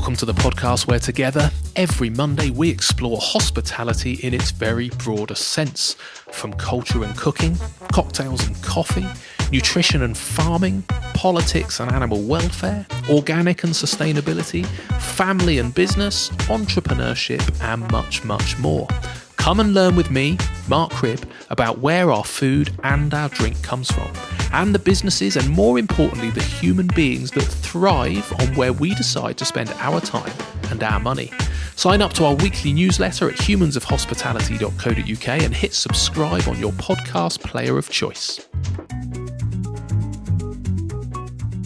Welcome to the podcast where together, every Monday, we explore hospitality in its very broadest sense. From culture and cooking, cocktails and coffee, nutrition and farming, politics and animal welfare, organic and sustainability, family and business, entrepreneurship, and much, much more. Come and learn with me, Mark Cribb, about where our food and our drink comes from, and the businesses and, more importantly, the human beings that thrive on where we decide to spend our time and our money. Sign up to our weekly newsletter at humansofhospitality.co.uk and hit subscribe on your podcast player of choice.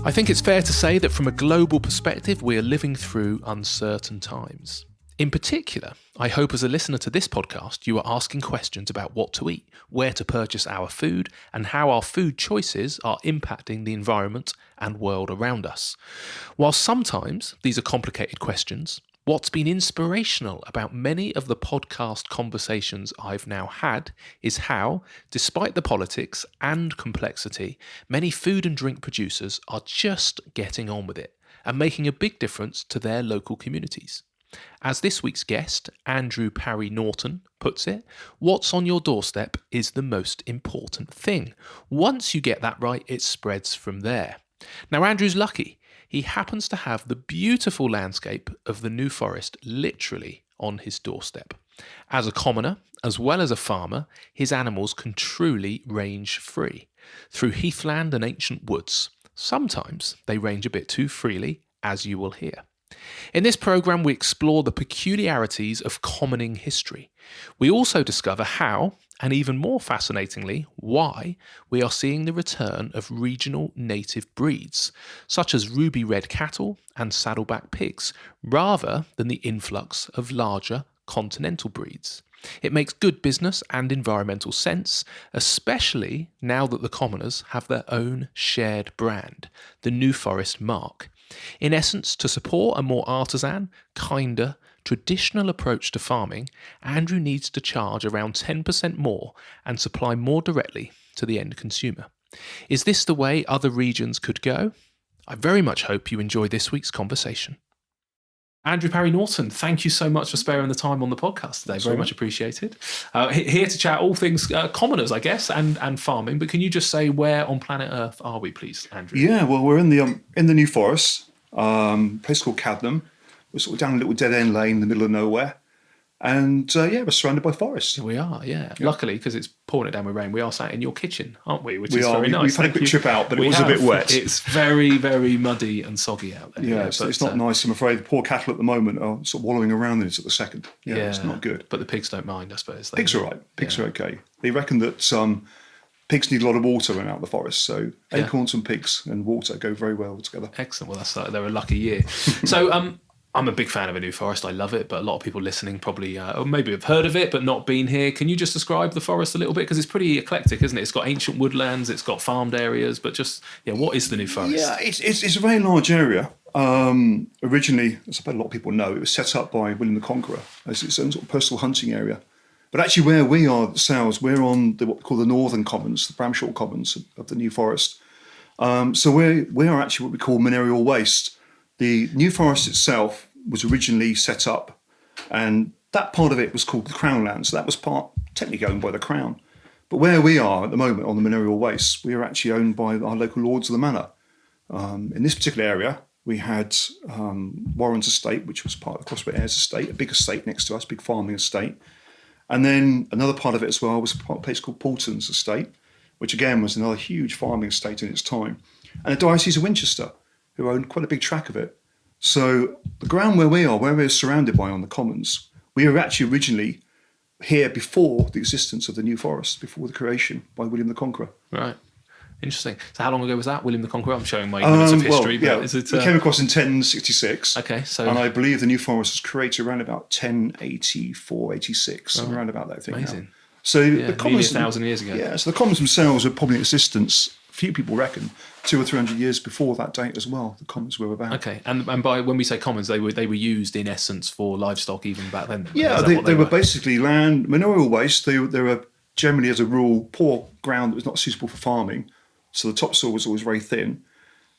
I think it's fair to say that from a global perspective, we are living through uncertain times. In particular, I hope as a listener to this podcast, you are asking questions about what to eat, where to purchase our food, and how our food choices are impacting the environment and world around us. While sometimes these are complicated questions, what's been inspirational about many of the podcast conversations I've now had is how, despite the politics and complexity, many food and drink producers are just getting on with it and making a big difference to their local communities. As this week's guest, Andrew Parry Norton, puts it, what's on your doorstep is the most important thing. Once you get that right, it spreads from there. Now, Andrew's lucky. He happens to have the beautiful landscape of the New Forest literally on his doorstep. As a commoner, as well as a farmer, his animals can truly range free through heathland and ancient woods. Sometimes they range a bit too freely, as you will hear. In this programme, we explore the peculiarities of commoning history. We also discover how, and even more fascinatingly, why we are seeing the return of regional native breeds, such as ruby red cattle and saddleback pigs, rather than the influx of larger continental breeds. It makes good business and environmental sense, especially now that the commoners have their own shared brand, the New Forest mark. In essence, to support a more artisan, kinder, traditional approach to farming, Andrew needs to charge around 10% more and supply more directly to the end consumer. Is this the way other regions could go? I very much hope you enjoy this week's conversation. Andrew Parry Norton, thank you so much for sparing the time on the podcast today. Very much appreciated. Here to chat all things commoners, I guess, and farming. But can you just say where on planet Earth are we, please, Andrew? Yeah, well, we're in the New Forest, place called Cadnam. We're sort of down a little dead end lane in the middle of nowhere. And we're surrounded by forests. We are, yeah. Luckily, because it's pouring it down with rain, we are sat in your kitchen, aren't we? Which is very nice. We've had a quick trip out, but it was a bit wet. It's very, very muddy and soggy out there. Yeah, so it's not nice, I'm afraid. The poor cattle at the moment are sort of wallowing around in it at the second. Yeah, it's not good. But the pigs don't mind, I suppose. Pigs are right. Pigs are okay. They reckon that pigs need a lot of water when out of the forest, so acorns and pigs and water go very well together. Excellent. Well, they're a lucky year. So, I'm a big fan of a New Forest. I love it, but a lot of people listening probably or maybe have heard of it but not been here. Can you just describe the forest a little bit? Because it's pretty eclectic, isn't it? It's got ancient woodlands, it's got farmed areas, but just, what is the New Forest? Yeah, it's a very large area. Originally, as I bet a lot of people know, it was set up by William the Conqueror as its own sort of personal hunting area. But actually where we are at Sales, we're on what we call the Northern Commons, the Bramshall Commons of the New Forest. So we are actually what we call manorial waste. The New Forest itself was originally set up, and that part of it was called the Crown Land. So that was part technically owned by the Crown. But where we are at the moment on the manorial waste, we are actually owned by our local lords of the manor. In this particular area, we had Warren's estate, which was part of the Crossway Heirs estate, a big estate next to us, big farming estate. And then another part of it as well was a place called Paulton's estate, which again was another huge farming estate in its time. And the Diocese of Winchester, who owned quite a big tract of it. So the ground where we're surrounded by on the commons, we were actually originally here before the existence of the New Forest, before the creation by William the Conqueror. Right. Interesting. So how long ago was that, William the Conqueror? I'm showing my ignorance of history. But is it, we came across in 1066. Okay, so... And I believe the New Forest was created around about 1084, 86, around about that thing. Amazing. Now. So the commons... 1,000 years ago. Yeah, so the commons themselves were probably in existence, few people reckon, 200 or 300 years before that date as well, the commons were about. Okay, and by when we say commons, they were used in essence for livestock even back then? Yeah, they were basically land, manorial waste. They were generally, as a rule, poor ground that was not suitable for farming. So the topsoil was always very thin.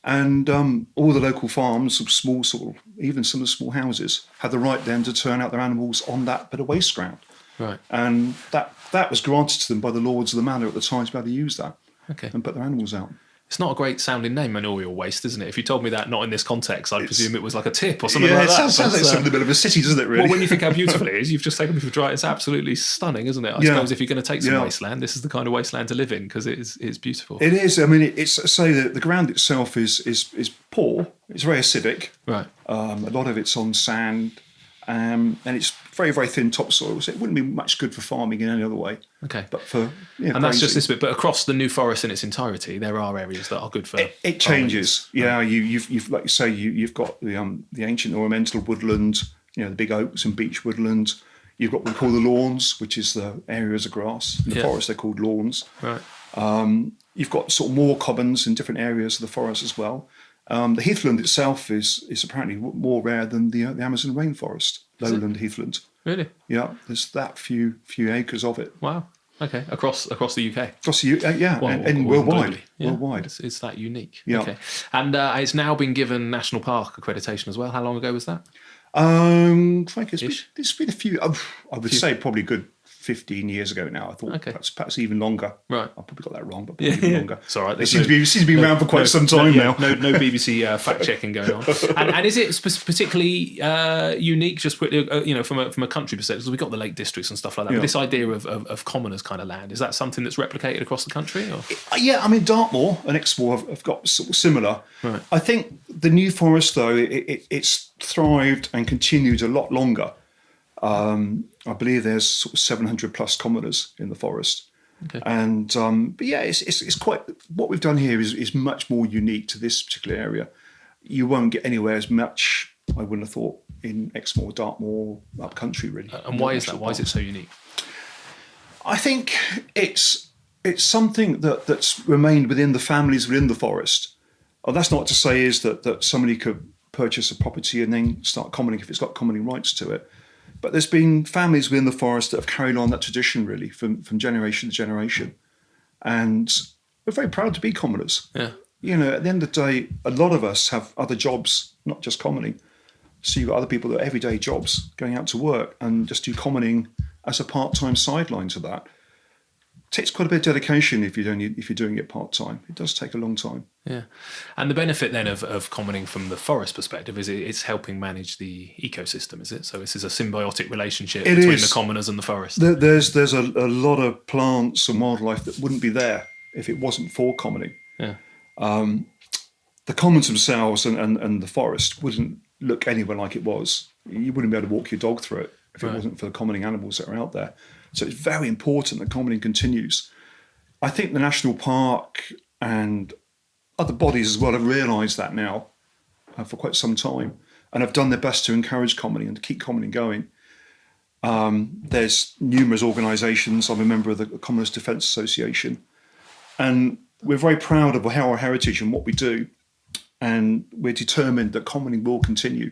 And all the local farms, even some of the small houses, had the right then to turn out their animals on that bit of waste ground. Right. And that was granted to them by the lords of the manor at the time to be able to use that and put their animals out. It's not a great sounding name, manorial waste, isn't it? If you told me that not in this context, I'd presume it was like a tip or something like that. It sounds like something in the middle of a city, doesn't it, really? Well, when you think how beautiful it is, you've just taken me for dry. It's absolutely stunning, isn't it? I suppose if you're going to take some wasteland, this is the kind of wasteland to live in because it's beautiful. It is. I mean, it's say that the ground itself is poor. It's very acidic. Right. A lot of it's on sand. And it's very, very thin topsoil, so it wouldn't be much good for farming in any other way. Okay. But for and that's just this bit. But across the New Forest in its entirety, there are areas that are good for. It changes. Yeah, you've like you say, you've got the ancient ornamental woodland, the big oaks and beech woodland. You've got what we call the lawns, which is the areas of grass. In the forest, they're called lawns. Right. You've got sort of more commons in different areas of the forest as well. The heathland itself is apparently more rare than the Amazon rainforest, lowland heathland. Really? Yeah, there's that few acres of it. Wow. Okay, across the UK. Across the UK, and worldwide. Yeah. Worldwide, it's that unique. Yeah. Okay, and it's now been given national park accreditation as well. How long ago was that? Frankly, it's been a few. I would say probably a good 15 years ago now. I thought perhaps even longer. Right. I probably got that wrong, but probably even longer. It's all right. It seems to be around for quite some time now. No BBC fact checking going on. And is it particularly unique? Just quickly, from a country perspective, because we've got the Lake Districts and stuff like that. But this idea of commoners kind of land, is that something that's replicated across the country? Or? Yeah, I mean Dartmoor and Exmoor have got sort of similar. Right. I think the New Forest though it's thrived and continued a lot longer. I believe there's sort of 700 plus commoners in the forest. Okay. And but yeah, it's quite, what we've done here is much more unique to this particular area. You won't get anywhere as much, I wouldn't have thought, in Exmoor, Dartmoor, up country really. And why is that? Why is it so unique? I think it's something that's remained within the families within the forest. That's not to say is that somebody could purchase a property and then start commoning if it's got commoning rights to it. But there's been families within the forest that have carried on that tradition really from generation to generation. And we're very proud to be commoners. Yeah. At the end of the day, a lot of us have other jobs, not just commoning. So you've got other people that are everyday jobs, going out to work and just do commoning as a part-time sideline to that. It takes quite a bit of dedication if you're doing it part-time. It does take a long time. Yeah. And the benefit then of commoning from the forest perspective is it's helping manage the ecosystem, is it? So this is a symbiotic relationship between the commoners and the forest. There's a lot of plants and wildlife that wouldn't be there if it wasn't for commoning. Yeah. The commons themselves and the forest wouldn't look anywhere like it was. You wouldn't be able to walk your dog through it if it wasn't for the commoning animals that are out there. So it's very important that commoning continues. I think the national park and other bodies as well have realised that now for quite some time and have done their best to encourage commoning and to keep commoning going. There's numerous organisations. I'm a member of the Commoners Defence Association, and we're very proud of our heritage and what we do, and we're determined that commoning will continue.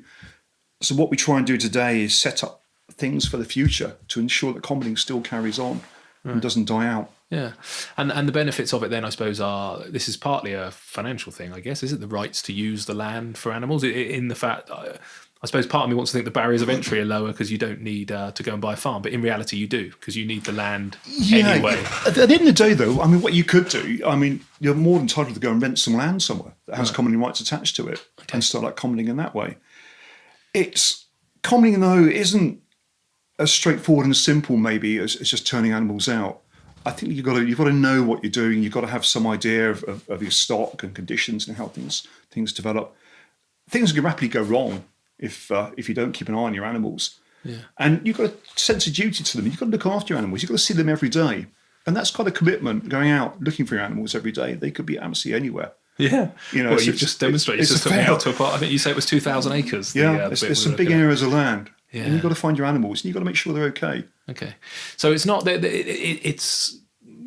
So what we try and do today is set up things for the future to ensure that commoning still carries on and doesn't die out. Yeah. And the benefits of it then, I suppose, are, this is partly a financial thing, I guess. Is it the rights to use the land for animals? In the fact, I suppose part of me wants to think the barriers of entry are lower because you don't need to go and buy a farm. But in reality, you do, because you need the land anyway. At the end of the day, though, I mean, what you could do, I mean, you're more than entitled to go and rent some land somewhere that has commoning rights attached to it and start like commoning in that way. Commoning, though, isn't as straightforward and simple maybe as just turning animals out. I think you've got to know what you're doing. You've got to have some idea of your stock and conditions and how things develop. Things can rapidly go wrong if you don't keep an eye on your animals. Yeah. And you've got a sense of duty to them. You've got to look after your animals. You've got to see them every day. And that's quite a commitment, going out looking for your animals every day. They could be absolutely anywhere. Yeah. Well, you've just demonstrated. It's took me out to a part. I think you say it was 2,000 acres. Yeah, there's some big areas of land. Yeah. And you've got to find your animals and you've got to make sure they're okay. Okay. So it's not that it's,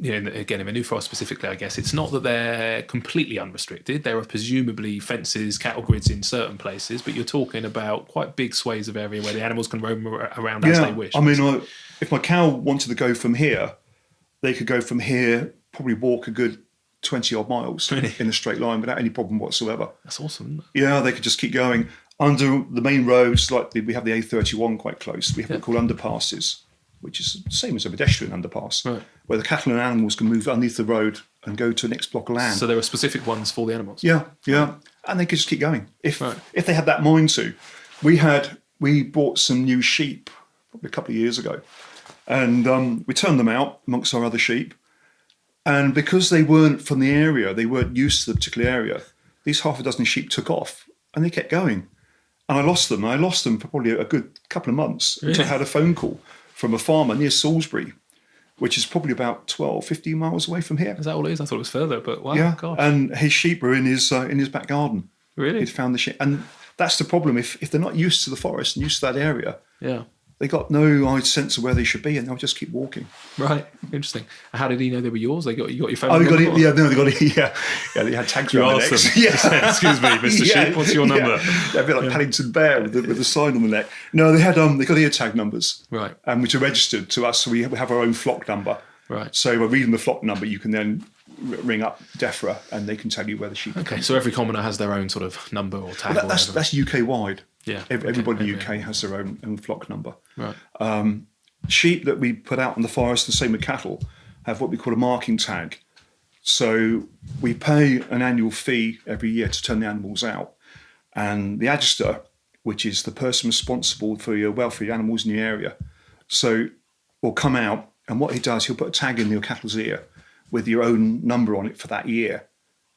again, in the New Forest specifically, I guess, it's not that they're completely unrestricted. There are presumably fences, cattle grids in certain places, but you're talking about quite big swathes of area where the animals can roam around as they wish. I mean, if my cow wanted to go from here, they could go from here, probably walk a good 20 odd miles Really? in a straight line without any problem whatsoever. That's awesome, isn't it? Yeah, they could just keep going. Under the main roads, we have the A31 quite close. We have what we call underpasses, which is the same as a pedestrian underpass, Right. where the cattle and animals can move underneath the road and go to the next block of land. So there are specific ones for the animals. Yeah, and they could just keep going if Right. they had that mind to. We bought some new sheep probably a couple of years ago, and we turned them out amongst our other sheep. And because they weren't from the area, they weren't used to the particular area, these half a dozen sheep took off and they kept going. And I lost them. I lost them for probably a good couple of months until I had a phone call from a farmer near Salisbury, which is probably about 12, 15 miles away from here. Is that all it is? I thought it was further, but wow, Yeah, gosh. and his sheep were in his back garden. Really? He'd found the sheep. And that's the problem. If they're not used to the forest and used to that area, Yeah. they got no sense of where they should be, and they'll just keep walking. Right. Interesting. How did he know they were yours? You got your phone Oh, you number? got it? Yeah, no, they got it. Yeah, they had tags You around their asked necks. them. Yeah. You said, excuse me, Mr. Sheep, what's your number? Yeah, a bit like Paddington Bear with the sign on the neck. No, they got ear tag numbers, Right. which are registered to us. So we have our own flock number. Right. So by reading the flock number, you can then ring up DEFRA and they can tell you where the sheep. Okay, so every commoner has their own sort of number or tag. Well, or that's whatever. UK wide. Yeah. Everybody in the Okay. UK has their own flock number. Right. Sheep that we put out in the forest, the same with cattle, have what we call a marking tag. So we pay an annual fee every year to turn the animals out. And the adjuster, which is the person responsible for your welfare, your animals in your area, so will come out, and what he does, he'll put a tag in your cattle's ear with your own number on it for that year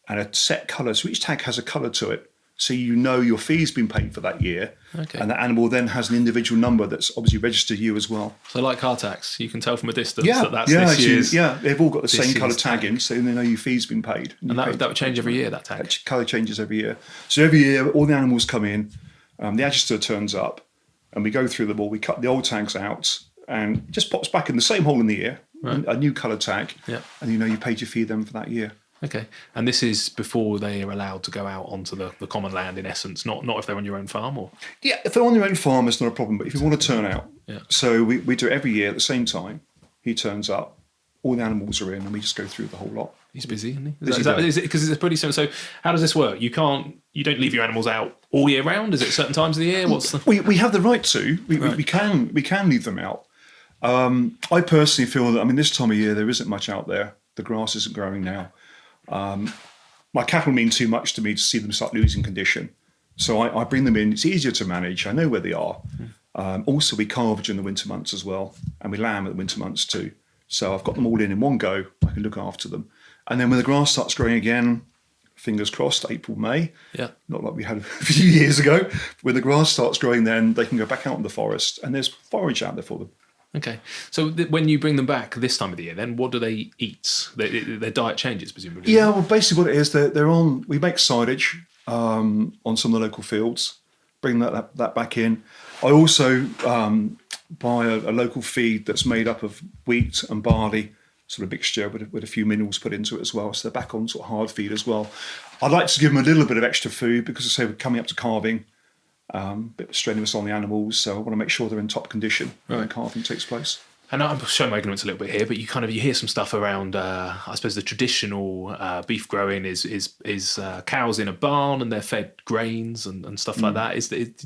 and a set colour. So each tag has a colour to it. So you know your fee's been paid for that year. Okay. And that animal then has an individual number that's obviously registered to you as well. So like car tax, you can tell from a distance that that's this actually, year's. they've all got the same colour year's tag in, so they know your fee's been paid. And that would change every year, that tag. That colour changes every year. So every year, all the animals come in, the adjuster turns up, and we go through them all. We cut the old tags out, and it just pops back in the same hole in the ear, a new colour tag, and you know you paid your fee then for that year. Okay. And this is before they are allowed to go out onto the common land, in essence, not if they're on your own farm? Or Yeah, if they're on their own farm, it's not a problem, but if you want to turn out, so we do it every year at the same time. He turns up, all the animals are in, and we just go through the whole lot. He's busy, isn't he? Busy Is it because it's pretty simple? So how does this work? You don't leave your animals out all year round? Is it certain times of the year? What's the... We have the right to. We can leave them out. I personally feel that, this time of year, there isn't much out there. The grass isn't growing now. My cattle mean too much to me to see them start losing condition. So I bring them in. It's easier to manage. I know where they are. Also, we calve during the winter months as well, and we lamb at the winter months too. So I've got them all in one go. I can look after them. And then when the grass starts growing again, fingers crossed, April, May, not like we had a few years ago, when the grass starts growing, then they can go back out in the forest, and there's forage out there for them. Okay. So when you bring them back this time of the year, then what do they eat? Their diet changes, presumably. Yeah, well, basically what it is, they're on. We make silage on some of the local fields, bring that back in. I also buy a local feed that's made up of wheat and barley, sort of mixture with a few minerals put into it as well. So they're back on sort of hard feed as well. I'd like to give them a little bit of extra food because, I say, we're coming up to calving. A bit strenuous on the animals, so I want to make sure they're in top condition when calving takes place. And I'm showing my ignorance a little bit here, but you hear some stuff around. I suppose the traditional beef growing is cows in a barn and they're fed grains and stuff like that.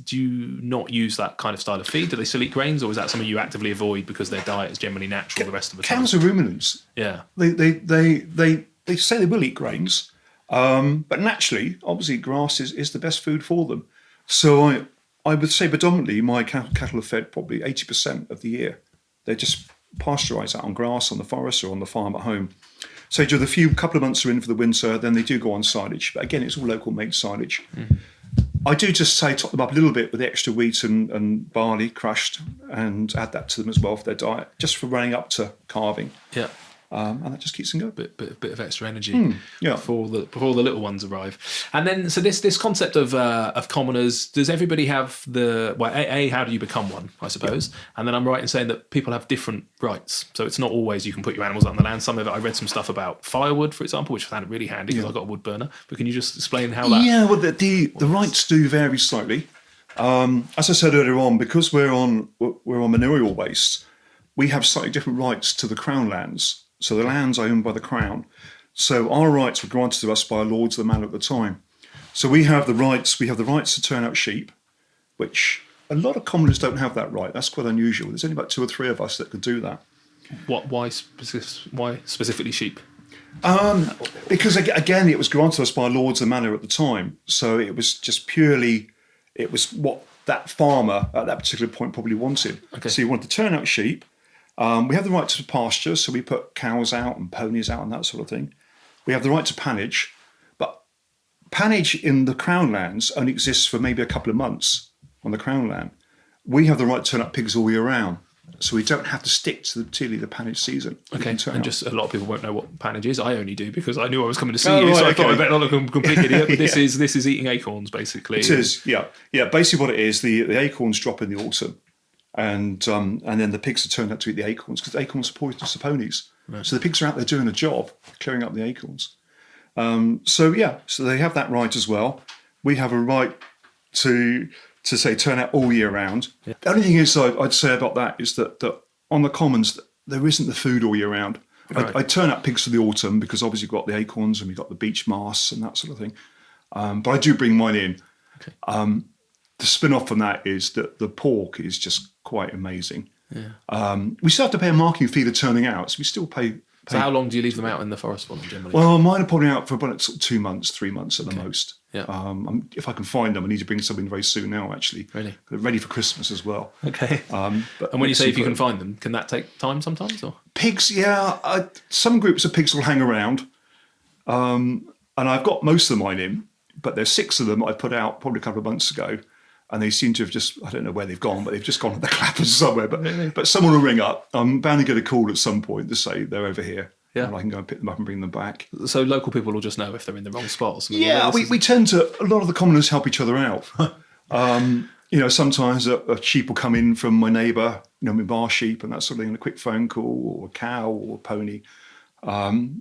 Do you not use that kind of style of feed? Do they still eat grains, or is that something you actively avoid because their diet is generally natural the rest of the time? Cows are ruminants. Yeah, they say they will eat grains, but naturally, obviously, grass is the best food for them. So I would say predominantly my cattle are fed probably 80% of the year. They're just pasteurised out on grass on the forest or on the farm at home. So during the couple of months are in for the winter, then they do go on silage. But again, it's all local made silage. Mm-hmm. I do just say top them up a little bit with extra wheat and barley crushed and add that to them as well for their diet, just for running up to calving. Yeah. And that just keets them going. Bit of extra energy before the little ones arrive. And then, so this concept of commoners, does everybody have how do you become one, I suppose? Yeah. And then I'm right in saying that people have different rights. So it's not always you can put your animals out on the land. Some of it, I read some stuff about firewood, for example, which I found really handy because I've got a wood burner. But can you just explain how that... Yeah, well, the rights do vary slightly. As I said earlier on, because we're on manurial waste, we have slightly different rights to the Crown lands. So the land's owned by the Crown. So our rights were granted to us by our lords of the manor at the time. So we have the rights to turn out sheep, which a lot of commoners don't have that right. That's quite unusual. There's only about 2 or 3 of us that could do that. Why specifically sheep? Because again, it was granted to us by lords of the manor at the time. So it was just purely, it was what that farmer at that particular point probably wanted. Okay. So he wanted to turn out sheep. We have the right to pasture, so we put cows out and ponies out and that sort of thing. We have the right to pannage, but pannage in the Crown lands only exists for maybe a couple of months on the Crown land. We have the right to turn up pigs all year round, so we don't have to stick to the pannage season. Okay, and just a lot of people won't know what pannage is. I only do because I knew I was coming to see Oh, you, right, so I okay. thought I better not look a complete idiot. But this Yeah. is eating acorns, basically. It is, yeah. Basically, what it is, the acorns drop in the autumn, and then the pigs are turned out to eat the acorns because the acorns are poisonous to ponies. Right. So the pigs are out there doing a job, clearing up the acorns. So they have that right as well. We have a right to say turn out all year round. Yeah. The only thing is I'd say about that is that on the commons there isn't the food all year round. Right. I turn out pigs for the autumn because obviously you've got the acorns and we've got the beech masts and that sort of thing. But I do bring mine in. Okay. The spin-off from that is that the pork is just quite amazing. Yeah. We still have to pay a marking fee for turning out, so we still pay. So how long do you leave them out in the forest for them generally? Well, mine are probably out for about sort of 2 months, 3 months at the most. Yeah. If I can find them, I need to bring something very soon now, actually. Really? They're ready for Christmas as well. Okay. And when you say if you can find them, can that take time sometimes? Or? Pigs, yeah. Some groups of pigs will hang around. And I've got most of mine in, but there's 6 of them I put out probably a couple of months ago. And they seem to have just, I don't know where they've gone, but they've just gone to the clappers somewhere. But someone will ring up. I'm bound to get a call at some point to say they're over here. Yeah. And I can go and pick them up and bring them back. So local people will just know if they're in the wrong spot or something. Yeah, we tend to, a lot of the commoners help each other out. Sometimes a sheep will come in from my neighbour, my bar sheep and that sort of thing, and a quick phone call, or a cow or a pony.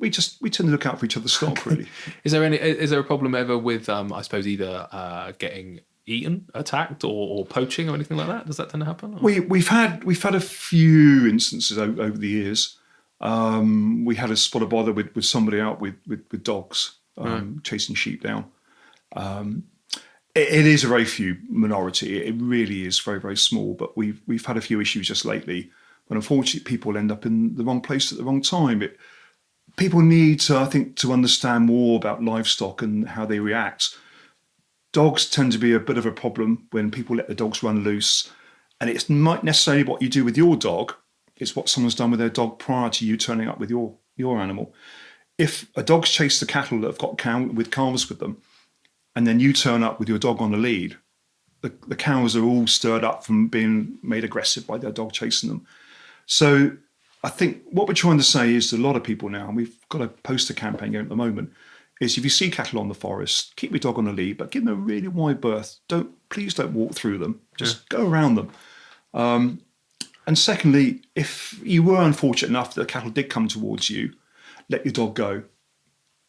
We tend to look out for each other's stock, really. Is there a problem ever with, I suppose, either getting eaten, attacked, or poaching or anything like that? Does that tend to happen? Or? We've had a few instances over the years. We had a spot of bother with somebody out with dogs chasing sheep down. It is a very few minority. It really is very, very small. But we've had a few issues just lately when unfortunately people end up in the wrong place at the wrong time. People need to, I think, to understand more about livestock and how they react. Dogs tend to be a bit of a problem when people let the dogs run loose. And it's not necessarily what you do with your dog. It's what someone's done with their dog prior to you turning up with your animal. If a dog's chased the cattle that have got calves with them, and then you turn up with your dog on the lead, the cows are all stirred up from being made aggressive by their dog chasing them. So I think what we're trying to say is to a lot of people now, and we've got a poster campaign going at the moment, is if you see cattle on the forest, keep your dog on the lead, but give them a really wide berth. Please don't walk through them. Just go around them. And secondly, if you were unfortunate enough that the cattle did come towards you, let your dog go.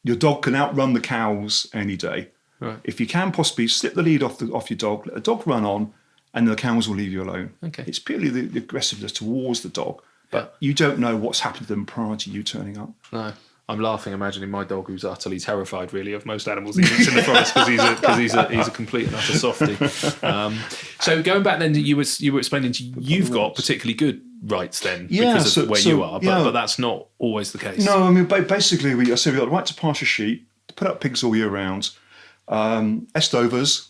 Your dog can outrun the cows any day. Right. If you can possibly slip the lead off your dog, let the dog run on, and the cows will leave you alone. Okay. It's purely the aggressiveness towards the dog, but you don't know what's happened to them prior to you turning up. No. I'm laughing, imagining my dog, who's utterly terrified, really, of most animals he meets in the forest because he's a complete and utter softie. So going back then, you were explaining you've got particularly good rights then because of where you are, but that's not always the case. No, I mean basically we've got the right to pasture sheep, to put up pigs all year round. Estovers,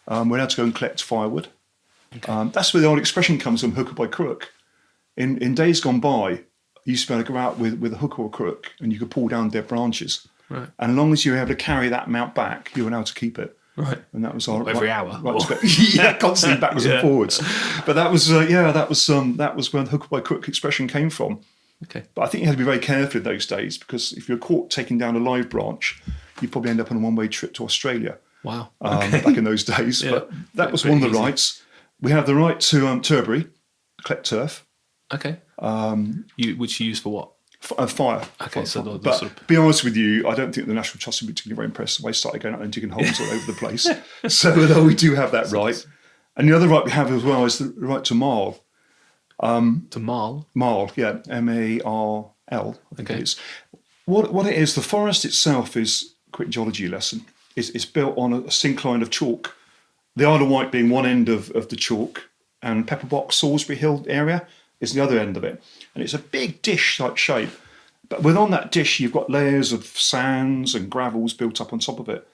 we're allowed to go and collect firewood. Okay. That's where the old expression comes from, hook or by crook. In days gone by, you used to be able to go out with a hook or a crook and you could pull down dead branches. Right. And as long as you were able to carry that amount back, you were allowed to keep it. Right. And that was our every hour. Right, constantly backwards and forwards. But that was where the hook or by crook expression came from. Okay. But I think you had to be very careful in those days because if you're caught taking down a live branch, you'd probably end up on a one-way trip to Australia. Wow. Okay. Back in those days. Yeah. But that was one of the rights. We have the right to Turberry, collect turf. Okay. Which you use for what? Fire. Okay, but be honest with you, I don't think the National Trust would be particularly very impressed if I started going out and digging holes all over the place. So we do have that right. And the other right we have as well is the right to marl. To marl? Marl, yeah, M-A-R-L. I think it is. What it is, the forest itself is a quick geology lesson. It's built on a syncline of chalk. The Isle of Wight being one end of the chalk, and Pepperbox, Salisbury Hill area is the other end of it. And it's a big dish-like shape. But within that dish, you've got layers of sands and gravels built up on top of it.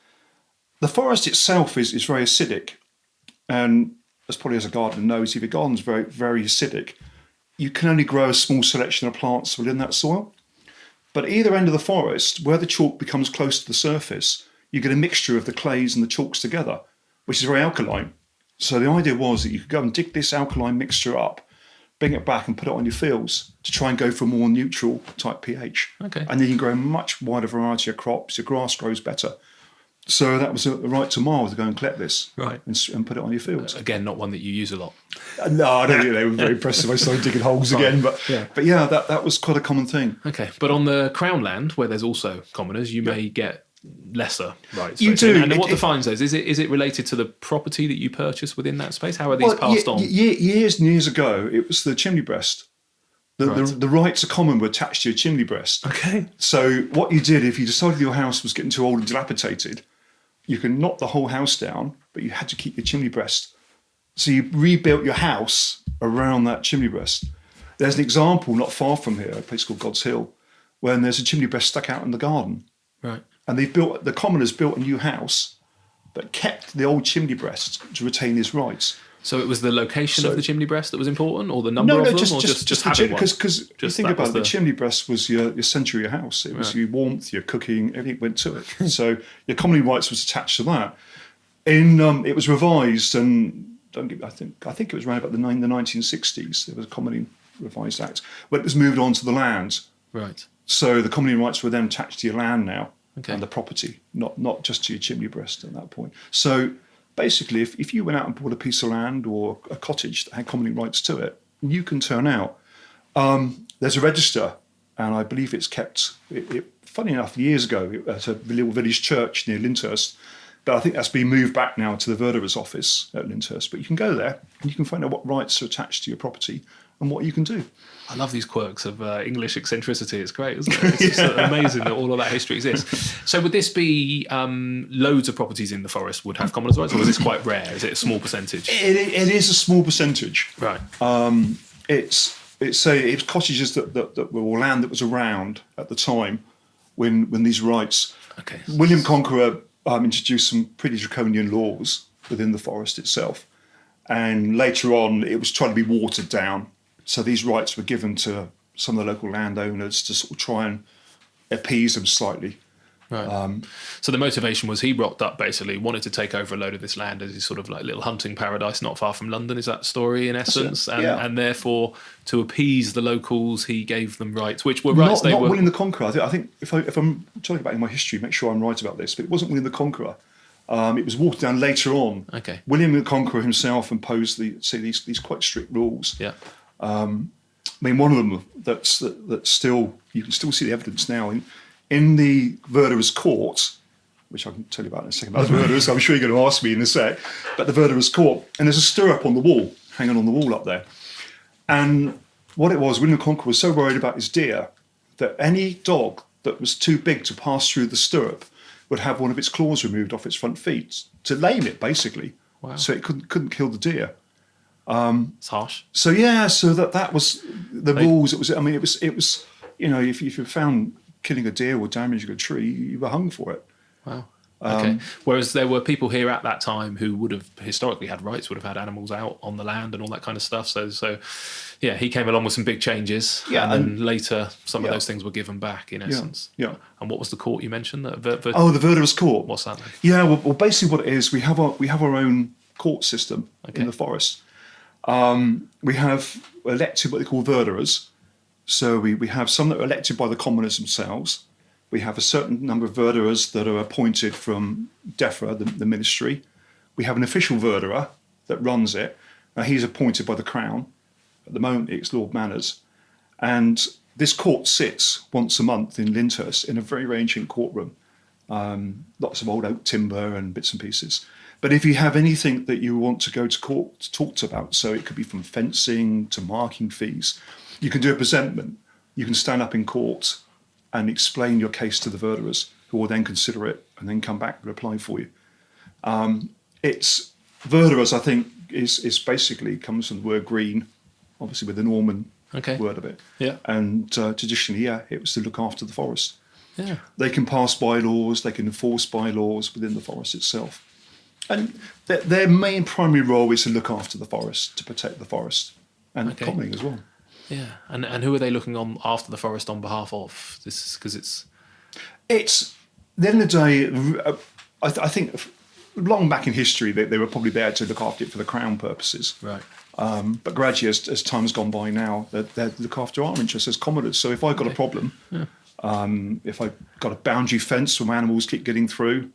The forest itself is very acidic. And as probably as a gardener knows, if your garden's very, very acidic, you can only grow a small selection of plants within that soil. But at either end of the forest, where the chalk becomes close to the surface, you get a mixture of the clays and the chalks together, which is very alkaline. So the idea was that you could go and dig this alkaline mixture up, bring it back and put it on your fields to try and go for a more neutral type pH. Okay. And then you can grow a much wider variety of crops. Your grass grows better. So that was a right tomorrow to go and collect this, right, and put it on your fields. Again, not one that you use a lot. No, I don't think they were very impressive. I started digging holes again, but yeah, that was quite a common thing. Okay, but on the Crown land, where there's also commoners, you may get lesser rights. You do. And what defines those? Is it related to the property that you purchase within that space? How are these passed on? Years and years ago, it was the chimney breast. The rights of common were attached to your chimney breast. Okay. So what you did, if you decided your house was getting too old and dilapidated, you can knock the whole house down, but you had to keep your chimney breast. So you rebuilt your house around that chimney breast. There's an example not far from here, a place called God's Hill, when there's a chimney breast stuck out in the garden. Right. And the commoners built a new house, but kept the old chimney breast to retain his rights. So it was the location of the chimney breast that was important, or the number of them, or just having one? Because you think about it, the chimney breast was your centre of your house. It was your warmth, your cooking, everything went to it. So your commonly rights was attached to that. It was revised, and I think it was around about the 1960s. There was a commonly revised act, but it was moved on to the land. Right. So the commonly rights were then attached to your land now, okay, and the property, not just to your chimney breast at that point. So basically, if you went out and bought a piece of land or a cottage that had commonly rights to it, you can turn out. There's a register, and I believe it's kept, funny enough, years ago at a little village church near Lyndhurst, but I think that's been moved back now to the Verderer's office at Lyndhurst. But you can go there and you can find out what rights are attached to your property and what you can do. I love these quirks of English eccentricity. It's great, isn't it? It's just amazing that all of that history exists. So would this be loads of properties in the forest would have commoners' rights, or is this quite rare? Is it a small percentage? It is a small percentage. Right. It's cottages that were land that was around at the time when these rights. Okay. William Conqueror introduced some pretty draconian laws within the forest itself, and later on it was trying to be watered down. So these rights were given to some of the local landowners to sort of try and appease them slightly. Right. So the motivation was he rocked up, basically wanted to take over a load of this land as his sort of like little hunting paradise not far from London. Is that the story in essence? And therefore to appease the locals, he gave them rights, which were rights not William the Conqueror. I think if I'm trying to go back in my history, make sure I'm right about this, but it wasn't William the Conqueror. It was watered down later on. Okay. William the Conqueror himself imposed these quite strict rules. Yeah. I mean, one of them that's still, you can still see the evidence now in the Verderer's court, which I can tell you about in a second. About the Verderers, I'm sure you're going to ask me in a sec. But the Verderer's court, and there's a stirrup on the wall, hanging on the wall up there. And what it was, William the Conqueror was so worried about his deer that any dog that was too big to pass through the stirrup would have one of its claws removed off its front feet to lame it, basically. Wow. So it couldn't kill the deer. It's harsh. So that was the rules. It was if you found killing a deer or damaging a tree, you were hung for it. Wow. Okay. Whereas there were people here at that time who would have historically had rights, would have had animals out on the land and all that kind of stuff. So yeah, he came along with some big changes. Yeah, and then later some of those things were given back in essence. Yeah. And what was the court you mentioned? The Verderer's court. What's that then? Yeah. Well, basically what it is, we have our own court system in the forest. We have elected what they call verderers. So we have some that are elected by the commoners themselves. We have a certain number of verderers that are appointed from DEFRA, the ministry. We have an official verderer that runs it. Now he's appointed by the Crown. At the moment it's Lord Manners. And this court sits once a month in Lyndhurst in a very, very ancient courtroom. Lots of old oak timber and bits and pieces. But if you have anything that you want to go to court to talk about, so it could be from fencing to marking fees, you can do a presentment. You can stand up in court and explain your case to the verderers, who will then consider it and then come back and reply for you. It's verderers, I think, is basically comes from the word green, obviously with the Norman word of it. Yeah. And traditionally, it was to look after the forest. Yeah. They can pass bylaws, they can enforce bylaws within the forest itself. And their main primary role is to look after the forest, to protect the forest, and commoning as well. Yeah. And who are they looking on after the forest on behalf of? This is because it's at the end of the day, I think long back in history they were probably there to look after it for the crown purposes. right. But gradually, as time's gone by now, they look after our interests as commoners. So if I've got a problem, if I've got a boundary fence where my animals keep getting through,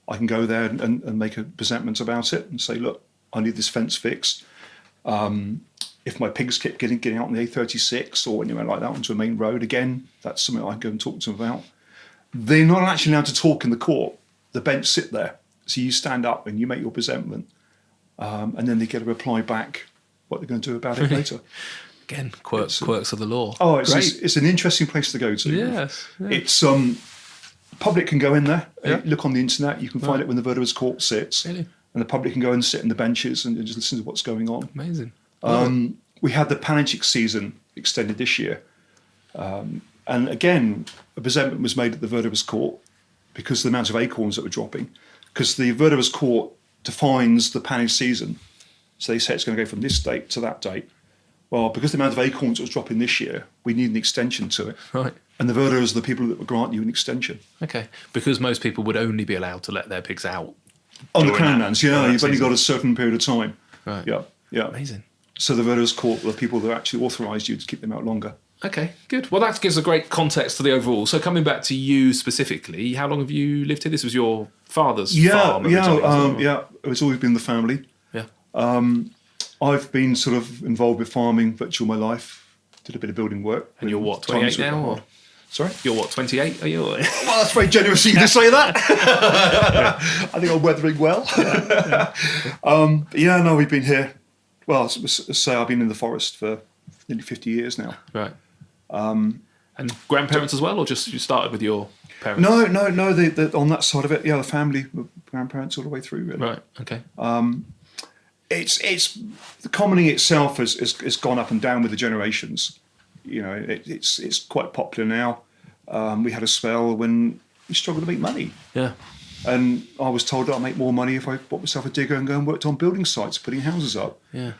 I can go there and make a presentment about it and say, look, I need this fence fixed. If my pigs keep getting out on the A36 or anywhere like that onto a main road, again, that's something I can go and talk to them about. They're not actually allowed to talk in the court. The bench sit there. So you stand up and you make your presentment, and then they get a reply back what they're going to do about it later. Again, quirks of the law. Oh, it's an interesting place to go to. Yes. Yeah. It's public can go in there, look on the internet. You can find it when the verderers court sits, Really? and the public can go and sit in the benches and just listen to what's going on. Amazing. We had the panagic season extended this year, and again, a presentment was made at the verderers court because of the amount of acorns that were dropping. Because the verderers court defines the panage season, so they say it's going to go from this date to that date. Well, because the amount of acorns that was dropping this year, we need an extension to it. Right. And the verderers are the people that will grant you an extension. Okay. Because most people would only be allowed to let their pigs out On the crown lands, you've only season. got a certain period of time. Right. Yeah. Amazing. So the verderers court are the people that actually authorised you to keep them out longer. Okay, good. Well, that gives a great context to the overall. So coming back to you specifically, how long have you lived here? This was your father's farm originally, wasn't it? It's always been the family. Yeah. I've been sort of involved with farming virtually all my life. Did a bit of building work. And you're what, 28 now? Or? Sorry? You're what, 28? Are you? Well, that's very generous of you to say that. I think I'm weathering well. We've been here. Well, say I've been in the forest for nearly 50 years now. Right. And grandparents as well, or just you started with your parents? No. They on that side of it, the family, grandparents all the way through, really. Right. Okay. It's the commoning itself has gone up and down with the generations. You know, it's quite popular now. We had a spell when we struggled to make money. Yeah. And I was told that I'd make more money if I bought myself a digger and go and worked on building sites, putting houses up. Yeah.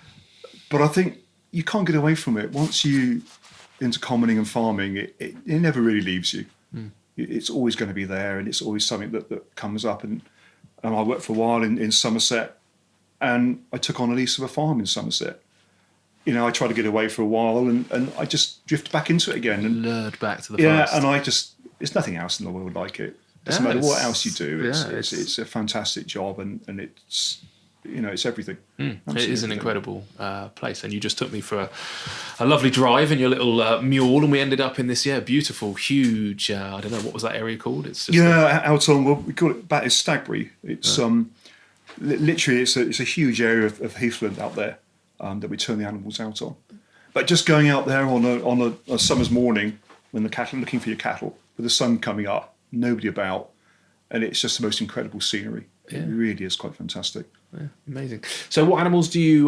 But I think you can't get away from it. Once you into commoning and farming, it never really leaves you. It's always going to be there, and it's always something that comes up. And I worked for a while in Somerset, and I took on a lease of a farm in Somerset. You know, I tried to get away for a while, and I just drifted back into it again. And lured back to the forest. Yeah, and there's nothing else in the world like it. Doesn't matter what else you do. It's a fantastic job, and it's, you know, it's everything. It is an incredible place, and you just took me for a lovely drive in your little mule, and we ended up in this beautiful, huge. I don't know what was that area called. It's just out on we call it Battis Stagbury. It's literally it's a huge area of heathland out there that we turn the animals out on. But just going out there on a summer's morning when the cattle looking for your cattle with the sun coming up, nobody about, and it's just the most incredible scenery. It really is quite fantastic. Yeah, amazing. So, what animals do you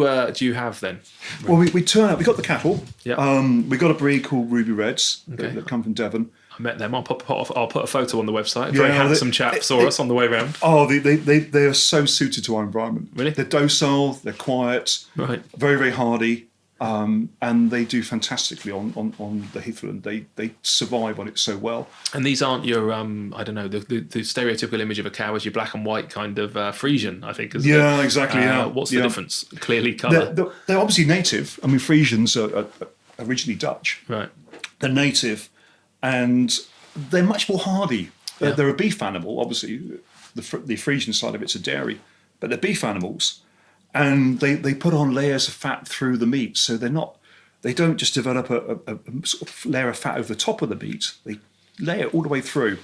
have then? Well, we turn up. We got the cattle. Yeah. We got a breed called Ruby Reds that come from Devon. I met them. I'll put a photo on the website. Very handsome chap saw us on the way round. Oh, they are so suited to our environment. Really? They're docile. They're quiet. Right. Very, very hardy. And they do fantastically on the heathland. They survive on it so well. And these aren't your I don't know, the stereotypical image of a cow is your black and white kind of Frisian, I think. Yeah, exactly. What's the difference? Clearly colour. They're obviously native. I mean, Frisians are originally Dutch. Right. They're native, and they're much more hardy. They're a beef animal, obviously. The Frisian side of it's a dairy, but they're beef animals. And they put on layers of fat through the meat, so they don't just develop a sort of layer of fat over the top of the meat. They lay it all the way through,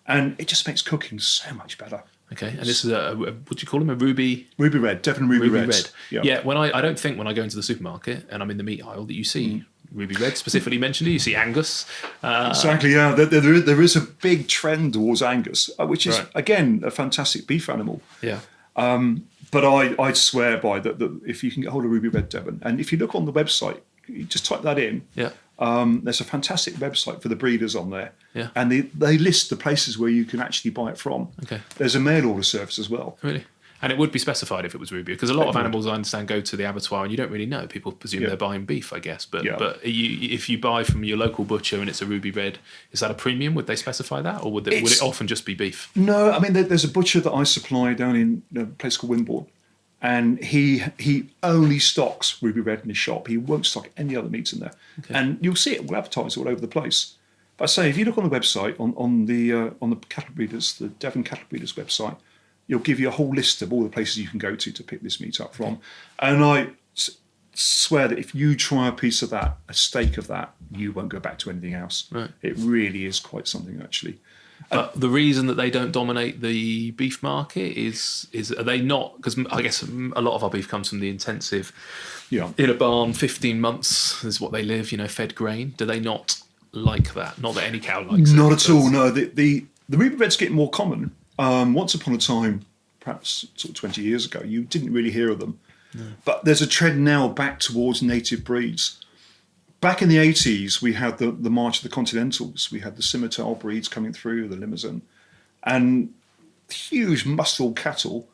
and it just makes cooking so much better. Okay, and this is what do you call them? A ruby red, Devon ruby red. Yeah. When I don't think when I go into the supermarket and I'm in the meat aisle that you see Ruby Red specifically mentioned. You see Angus. Exactly, yeah. There is a big trend towards Angus, which is, Right. again, a fantastic beef animal. Yeah. But I'd swear by that if you can get hold of Ruby Red Devon, and if you look on the website, you just type that in. Yeah. There's a fantastic website for the breeders on there. Yeah. And they list the places where you can actually buy it from. Okay. There's a mail order service as well. Really? And it would be specified if it was Ruby, because a lot of animals, I understand, go to the abattoir and you don't really know. People presume they're buying beef, I guess. But if you buy from your local butcher and it's a Ruby Red, is that a premium? Would they specify that, or would it often just be beef? No, I mean, there's a butcher that I supply down in a place called Wimborne, and he only stocks Ruby Red in his shop. He won't stock any other meats in there. Okay. And you'll see it advertised all over the place. But I say, if you look on the website, on the cattle breeders, the Devon cattle breeders website, you'll give you a whole list of all the places you can go to pick this meat up from. And I swear that if you try a piece of that, a steak of that, you won't go back to anything else. Right. It really is quite something, actually. But the reason that they don't dominate the beef market is are they not? Because I guess a lot of our beef comes from the intensive, in a barn, 15 months is what they live, fed grain. Do they not like that? Not that any cow likes it. Not at all, no. The Ruby Red's getting more common. Once upon a time, perhaps sort of 20 years ago, you didn't really hear of them. No. But there's a trend now back towards native breeds. Back in the 80s, we had the March of the Continentals. We had the Scimitar breeds coming through, the Limousin, and huge muscle cattle,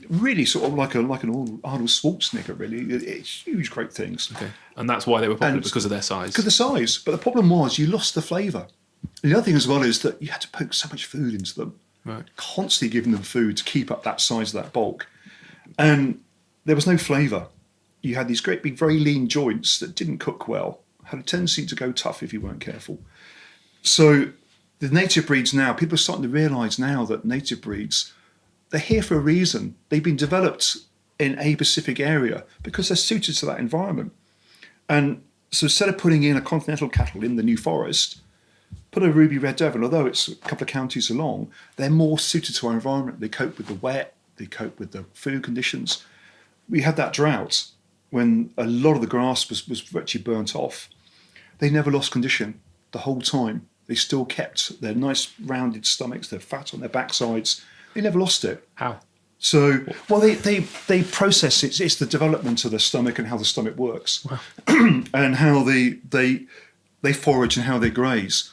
really sort of like an Arnold Schwarzenegger, really. It's huge, great things. Okay, and that's why they were popular, because of their size. Because of the size. But the problem was you lost the flavour. The other thing as well is that you had to poke so much food into them, right? Constantly giving them food to keep up that size of that bulk. And there was no flavour. You had these great big, very lean joints that didn't cook well, had a tendency to go tough if you weren't careful. So the native breeds now, people are starting to realise now that native breeds, they're here for a reason. They've been developed in a specific area because they're suited to that environment. And so instead of putting in a continental cattle in the New Forest, put a Ruby Red Devon, although it's a couple of counties along, they're more suited to our environment. They cope with the wet, they cope with the food conditions. We had that drought when a lot of the grass was virtually burnt off. They never lost condition the whole time. They still kept their nice rounded stomachs, their fat on their backsides. They never lost it. How? So, well, they process it. It's the development of the stomach and how the stomach works. Wow. And how they forage and how they graze.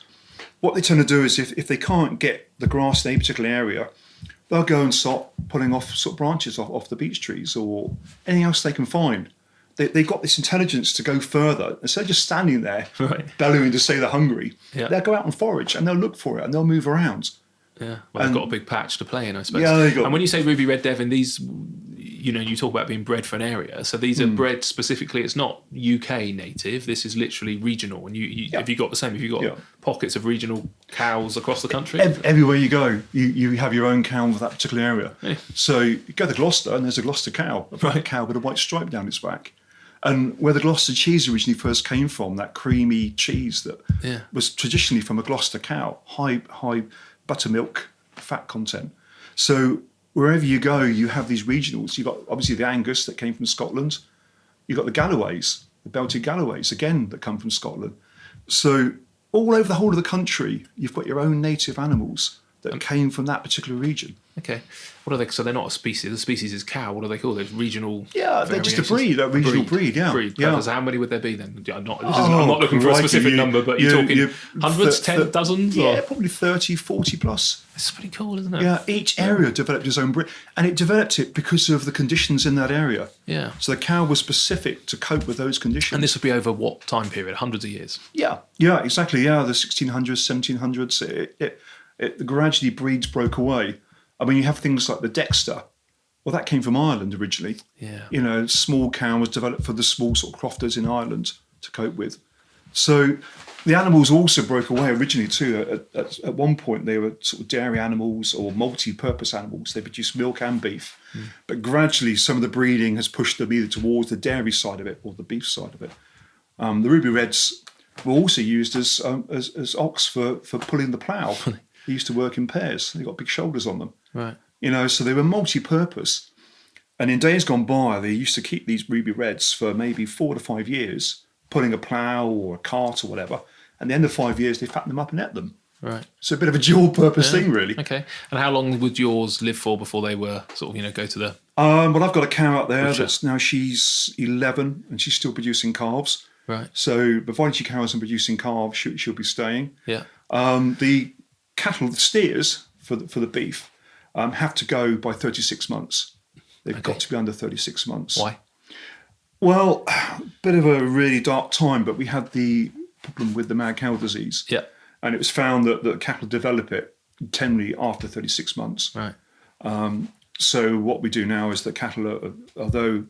What they tend to do is if they can't get the grass in a particular area, they'll go and start pulling off sort of branches off the beech trees or anything else they can find. They've got this intelligence to go further. Instead of just standing there bellowing to say they're hungry, they'll go out and forage and they'll look for it and they'll move around. Yeah, well, they've got a big patch to play in, I suppose. Yeah, they got. And when you say Ruby Red Devon, these, you talk about being bred for an area. So these are bred specifically. It's not UK native. This is literally regional. And have you got the same? Have you got pockets of regional cows across the country? Everywhere you go, you have your own cow for that particular area. Yeah. So you go to Gloucester and there's a Gloucester cow, a black cow with a white stripe down its back. And where the Gloucester cheese originally first came from, that creamy cheese that was traditionally from a Gloucester cow, high buttermilk fat content. So wherever you go, you have these regionals. You've got obviously the Angus that came from Scotland. You've got the Galloways, the belted Galloways, again, that come from Scotland. So all over the whole of the country, you've got your own native animals that came from that particular region. Okay. What are they? So they're not a species. The species is cow. What are they called? There's regional. Yeah, they're just a breed, a regional breed. Yeah. So how many would there be then? I'm not looking for a specific number, but you're talking hundreds, dozens? Yeah, probably 30, 40 plus. That's pretty cool, isn't it? Yeah, each area developed its own breed. And it developed it because of the conditions in that area. Yeah. So the cow was specific to cope with those conditions. And this would be over what time period? Hundreds of years? Yeah, exactly. Yeah, the 1600s, 1700s. It gradually breeds broke away. I mean, you have things like the Dexter. Well, that came from Ireland originally. Yeah. Small cow was developed for the small sort of crofters in Ireland to cope with. So the animals also broke away originally too. At one point, they were sort of dairy animals or multi-purpose animals. They produced milk and beef. But gradually, some of the breeding has pushed them either towards the dairy side of it or the beef side of it. The Ruby Reds were also used as ox for pulling the plough. They used to work in pairs. They got big shoulders on them. Right. So they were multi-purpose. And in days gone by, they used to keep these Ruby Reds for maybe 4 to 5 years, pulling a plough or a cart or whatever. At the end of 5 years, they fatten them up and net them. Right. So a bit of a dual purpose thing, really. Okay. And how long would yours live for before they were sort of, go to the... Well, I've got a cow out there Butcher. that's now she's 11 and she's still producing calves. Right. So provided she carries on producing calves, she'll be staying. Yeah. The cattle, the steers for the beef, have to go by 36 months. They've got to be under 36 months. Why? Well, bit of a really dark time, but we had the problem with the mad cow disease. Yeah. And it was found that cattle develop it generally after 36 months. Right. So what we do now is that cattle, although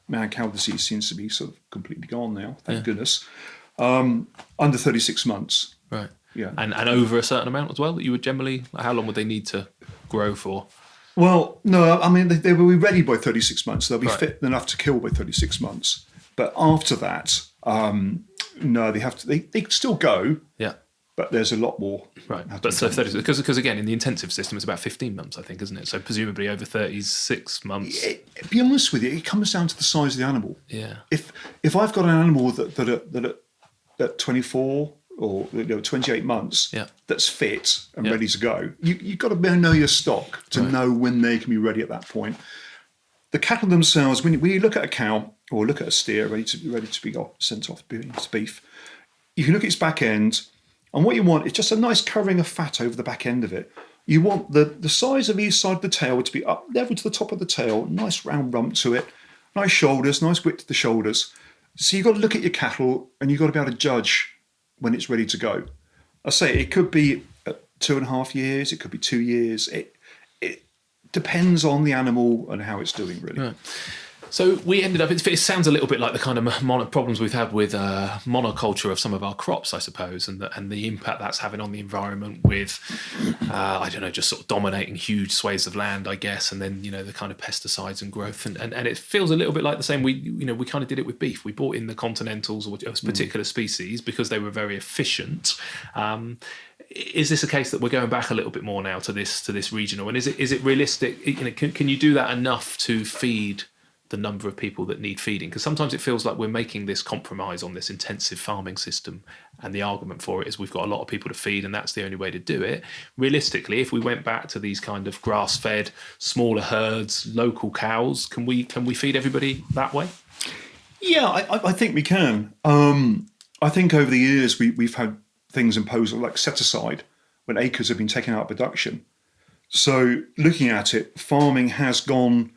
mad cow disease seems to be sort of completely gone now, thank goodness, under 36 months. Right. Yeah. And over a certain amount as well that you would generally... How long would they need to grow for? Well, no, I mean, they will be ready by 36 months. They'll be Right. fit enough to kill by 36 months. But after that, no, they have to. They can still go, Yeah. but there's a lot more. Right. But so 30, because again, in the intensive system, it's about 15 months, I think, isn't it? So presumably over 36 months. Be honest with you, it comes down to the size of the animal. Yeah. If I've got an animal that at 24 or 28 months Yeah. that's fit and Yeah. ready to go, you've got to know your stock to know when they can be ready at that point. The cattle themselves, when you look at a cow or look at a steer ready to be sent off to beef, you can look at its back end, and what you want is just a nice covering of fat over the back end of it. You want the size of each side of the tail to be up level to the top of the tail, nice round rump to it, nice shoulders, nice width to the shoulders. So you've got to look at your cattle and you've got to be able to judge when it's ready to go. I say it could be 2.5 years, it could be 2 years. It depends on the animal and how it's doing, really. Right. So we ended up, it sounds a little bit like the kind of problems we've had with monoculture of some of our crops, I suppose, and the impact that's having on the environment with, I don't know, just sort of dominating huge swathes of land, I guess, and then, the kind of pesticides and growth. And it feels a little bit like the same, we kind of did it with beef. We brought in the Continentals or a particular species because they were very efficient. Is this a case that we're going back a little bit more now to this regional? And is it realistic? Can you do that enough to feed the number of people that need feeding? Because sometimes it feels like we're making this compromise on this intensive farming system, and the argument for it is we've got a lot of people to feed and that's the only way to do it. Realistically, if we went back to these kind of grass-fed, smaller herds, local cows, can we feed everybody that way? Yeah, I think we can. I think over the years we've had things imposed like set aside when acres have been taken out of production. So looking at it, farming has gone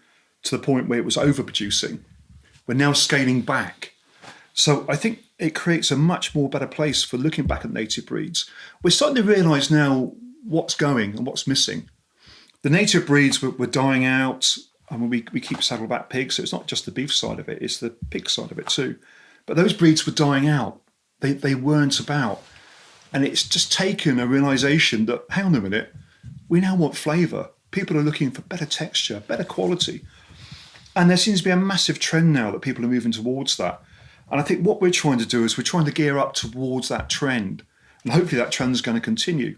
to the point where it was overproducing. We're now scaling back. So I think it creates a much more better place for looking back at native breeds. We're starting to realise now what's going and what's missing. The native breeds were dying out. I mean, we keep saddleback pigs, so it's not just the beef side of it, it's the pig side of it too. But those breeds were dying out. They weren't about. And it's just taken a realisation that, hang on a minute, we now want flavour. People are looking for better texture, better quality. And there seems to be a massive trend now that people are moving towards that. And I think what we're trying to do is we're trying to gear up towards that trend. And hopefully that trend is going to continue.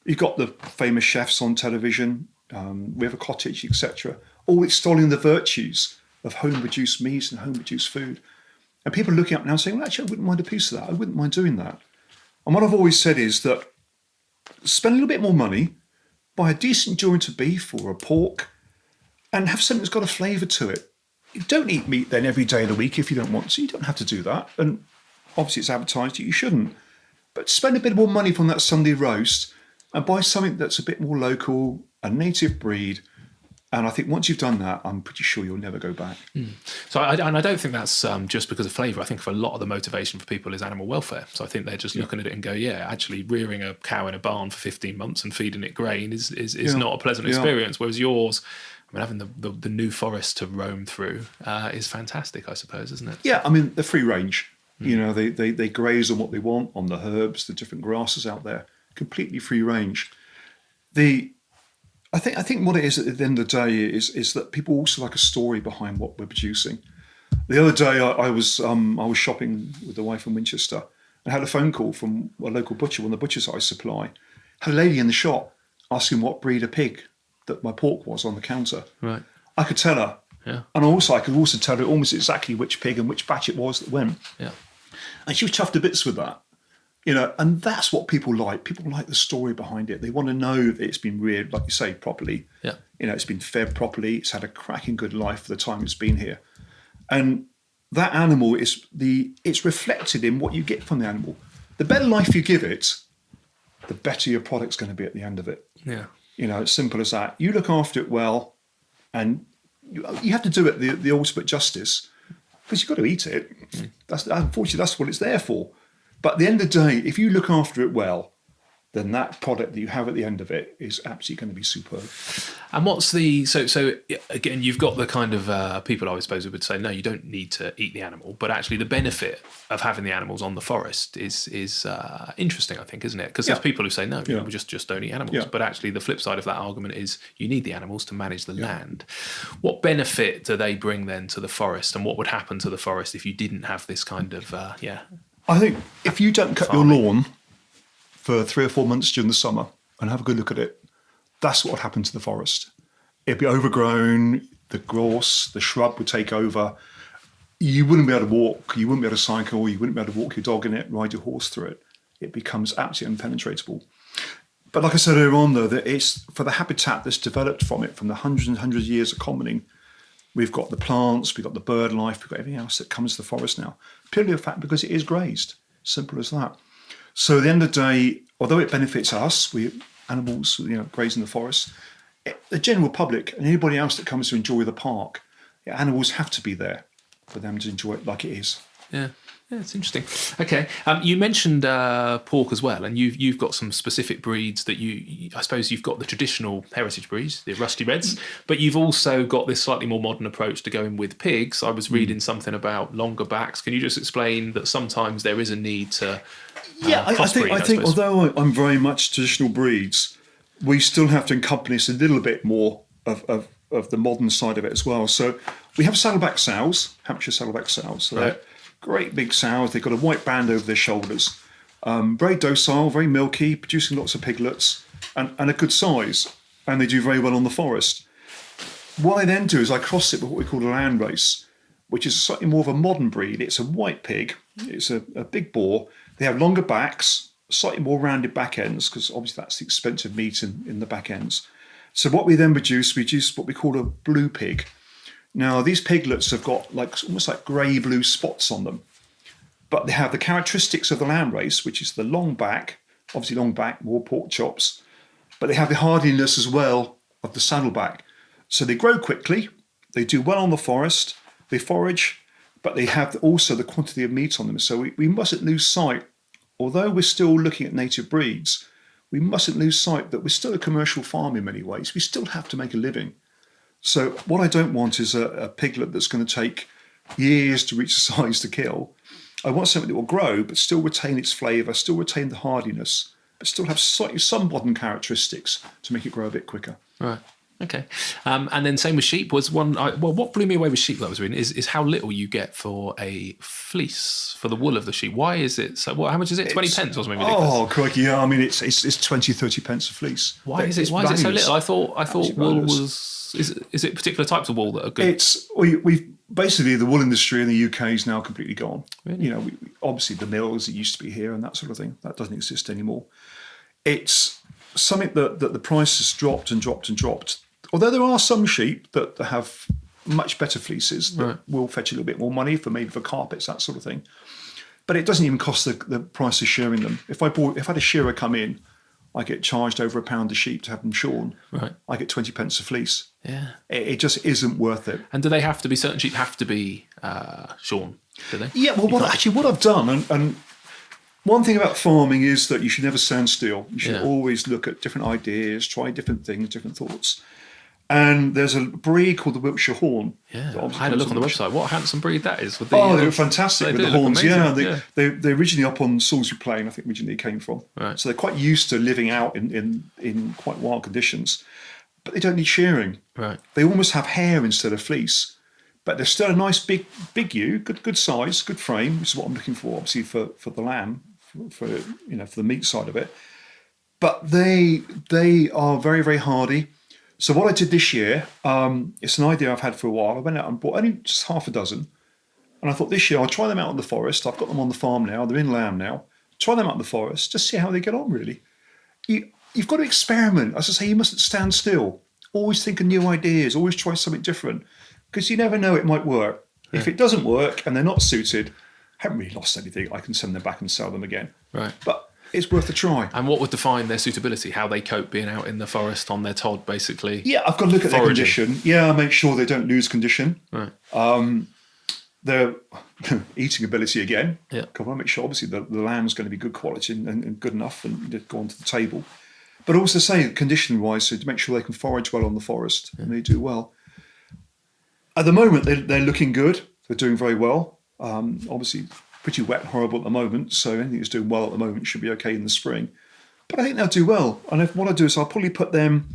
You've got the famous chefs on television, River Cottage, etc., all extolling the virtues of home-produced meat and home-produced food. And people are looking up now saying, well, actually, I wouldn't mind a piece of that. I wouldn't mind doing that. And what I've always said is that spend a little bit more money, buy a decent joint of beef or a pork, and have something that's got a flavour to it. You don't eat meat then every day of the week if you don't want to. You don't have to do that. And obviously it's advertised that you shouldn't. But spend a bit more money from that Sunday roast and buy something that's a bit more local, a native breed. And I think once you've done that, I'm pretty sure you'll never go back. So I don't think that's just because of flavour. I think for a lot of the motivation for people is animal welfare. So I think they're just looking at it and go, yeah, actually rearing a cow in a barn for 15 months and feeding it grain is not a pleasant experience. Whereas yours, I mean, having the new forest to roam through is fantastic, I suppose, isn't it? Yeah, I mean, they're free range. You know, they graze on what they want, on the herbs, the different grasses out there, completely free range. I think what it is at the end of the day is that people also like a story behind what we're producing. The other day I was shopping with the wife in Winchester and had a phone call from a local butcher, one of the butchers I supply. Had a lady in the shop asking what breed of pig that my pork was on the counter. Right. I could tell her. Yeah. And also I could also tell her almost exactly which pig and which batch it was that went. Yeah. And she was chuffed to bits with that. And that's what people like. People like the story behind it. They want to know that it's been reared, like you say, properly. Yeah. It's been fed properly. It's had a cracking good life for the time it's been here. And that animal it's reflected in what you get from the animal. The better life you give it, the better your product's going to be at the end of it. Yeah. It's simple as that. You look after it well, and you have to do it the ultimate justice, because you've got to eat it. Unfortunately, that's what it's there for. But at the end of the day, if you look after it well, then that product that you have at the end of it is absolutely going to be superb. And what's so again, you've got the kind of people, I suppose, who would say, no, you don't need to eat the animal, but actually the benefit of having the animals on the forest is interesting, I think, isn't it? Because there's people who say, no, we just don't eat animals. Yeah. But actually the flip side of that argument is you need the animals to manage the land. What benefit do they bring then to the forest, and what would happen to the forest if you didn't have this kind of, I think if you don't cut farming. your lawn for 3 or 4 months during the summer and have a good look at it, that's what would happen to the forest. It'd be overgrown, the gorse, the shrub would take over. You wouldn't be able to walk, you wouldn't be able to cycle, you wouldn't be able to walk your dog in it, ride your horse through it. It becomes absolutely impenetrable. But like I said earlier on, though, that it's for the habitat that's developed from it, from the hundreds and hundreds of years of commoning. We've got the plants, we've got the bird life, we've got everything else that comes to the forest now. Purely the fact because it is grazed. Simple as that. So at the end of the day, although it benefits us, animals, grazing the forest, the general public and anybody else that comes to enjoy the park, animals have to be there for them to enjoy it like it is. Yeah. Yeah, it's interesting. Okay, you mentioned pork as well, and you've got some specific breeds that I suppose you've got the traditional heritage breeds, the rusty reds, but you've also got this slightly more modern approach to going with pigs. I was reading something about longer backs. Can you just explain that sometimes there is a need to I think although I'm very much traditional breeds, we still have to encompass a little bit more of the modern side of it as well. So we have saddleback sows, Hampshire saddleback sows. So right. Great big sows. They've got a white band over their shoulders. Very docile, very milky, producing lots of piglets and a good size. And they do very well on the forest. What I then do is I cross it with what we call a land race, which is slightly more of a modern breed. It's a white pig. It's a big boar. They have longer backs, slightly more rounded back ends, because obviously that's the expensive meat in the back ends. So what we then produce what we call a blue pig. Now, these piglets have got almost like grey-blue spots on them, but they have the characteristics of the land race, which is the long back, obviously long back, more pork chops, but they have the hardiness as well of the saddleback. So they grow quickly, they do well on the forest, they forage, but they have also the quantity of meat on them. So we mustn't lose sight, although we're still looking at native breeds, we mustn't lose sight that we're still a commercial farm in many ways. We still have to make a living. So what I don't want is a piglet that's going to take years to reach the size to kill. I want something that will grow, but still retain its flavour, still retain the hardiness, but still have slightly some modern characteristics to make it grow a bit quicker. Right. Okay. And then same with sheep was one. What blew me away with sheep that I was reading is how little you get for a fleece, for the wool of the sheep. Why is it so? How much is it? 20 pence or something ridiculous? Oh, crikey! Yeah, I mean it's 20, 30 pence a fleece. Why is it so little? I thought wool was. Is it particular types of wool that are good? We've basically the wool industry in the UK is now completely gone. Really? We obviously the mills that used to be here and that sort of thing that doesn't exist anymore. It's something that the price has dropped and dropped and dropped. Although there are some sheep that have much better fleeces that will fetch a little bit more money for carpets, that sort of thing. But it doesn't even cost the price of shearing them. If I had a shearer come in, I get charged over £1 a sheep to have them shorn. Right. I get 20 pence a fleece. Yeah. It just isn't worth it. And do they have to be, certain sheep have to be shorn, do they? Yeah, well, what I've done, and one thing about farming is that you should never stand still. You should always look at different ideas, try different things, different thoughts. And there's a breed called the Wiltshire Horn. Yeah, I had a look on the website. What a handsome breed that is. With they were fantastic with the horns. Amazing. They're originally up on Salisbury Plain, I think originally came from. Right. So they're quite used to living out in quite wild conditions. But they don't need shearing. Right. They almost have hair instead of fleece. But they're still a nice big ewe, good size, good frame, which is what I'm looking for, obviously, for the lamb, for the meat side of it. But they are very, very hardy. So what I did this year, it's an idea I've had for a while. I went out and bought only just half a dozen. And And I thought this year I'll try them out in the forest. I've got them on the farm now. They're in lamb now. Try them out in the forest. Just see how they get on, really. You've got to experiment. As I say, you mustn't stand still. Always think of new ideas. Always try something different. Because you never know, it might work. Yeah. If it doesn't work and they're not suited, I haven't really lost anything. I can send them back and sell them again. Right. But it's worth a try. And what would define their suitability? How they cope being out in the forest on their Todd, basically? Yeah, I've got to look at their condition. Yeah, make sure they don't lose condition. Right. Their eating ability again. Yeah. I want to make sure, obviously, the lamb's going to be good quality and good enough and go onto the table. But also say, condition-wise, so to make sure they can forage well on the forest and they do well. At the moment, they're looking good. They're doing very well. Obviously, pretty wet and horrible at the moment, so anything that's doing well at the moment should be okay in the spring. But I think they'll do well. And what I do is I'll probably put them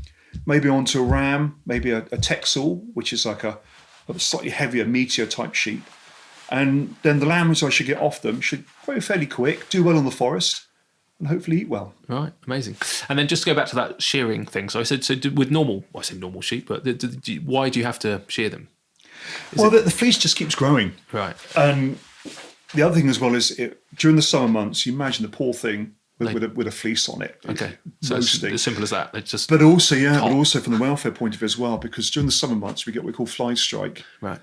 maybe onto a ram, maybe a Texel, which is like a slightly heavier, meatier type sheep. And then the lambs I should get off them should grow fairly quick, do well in the forest, and hopefully eat well. Right, amazing. And then just to go back to that shearing thing. So I said, with normal sheep, but why do you have to shear them? The fleece just keeps growing. Right. And the other thing as well is during the summer months, you imagine the poor thing with a fleece on it. Okay, so it's as simple as that. It's just. But also from the welfare point of view as well, because during the summer months we get what we call fly strike. Right.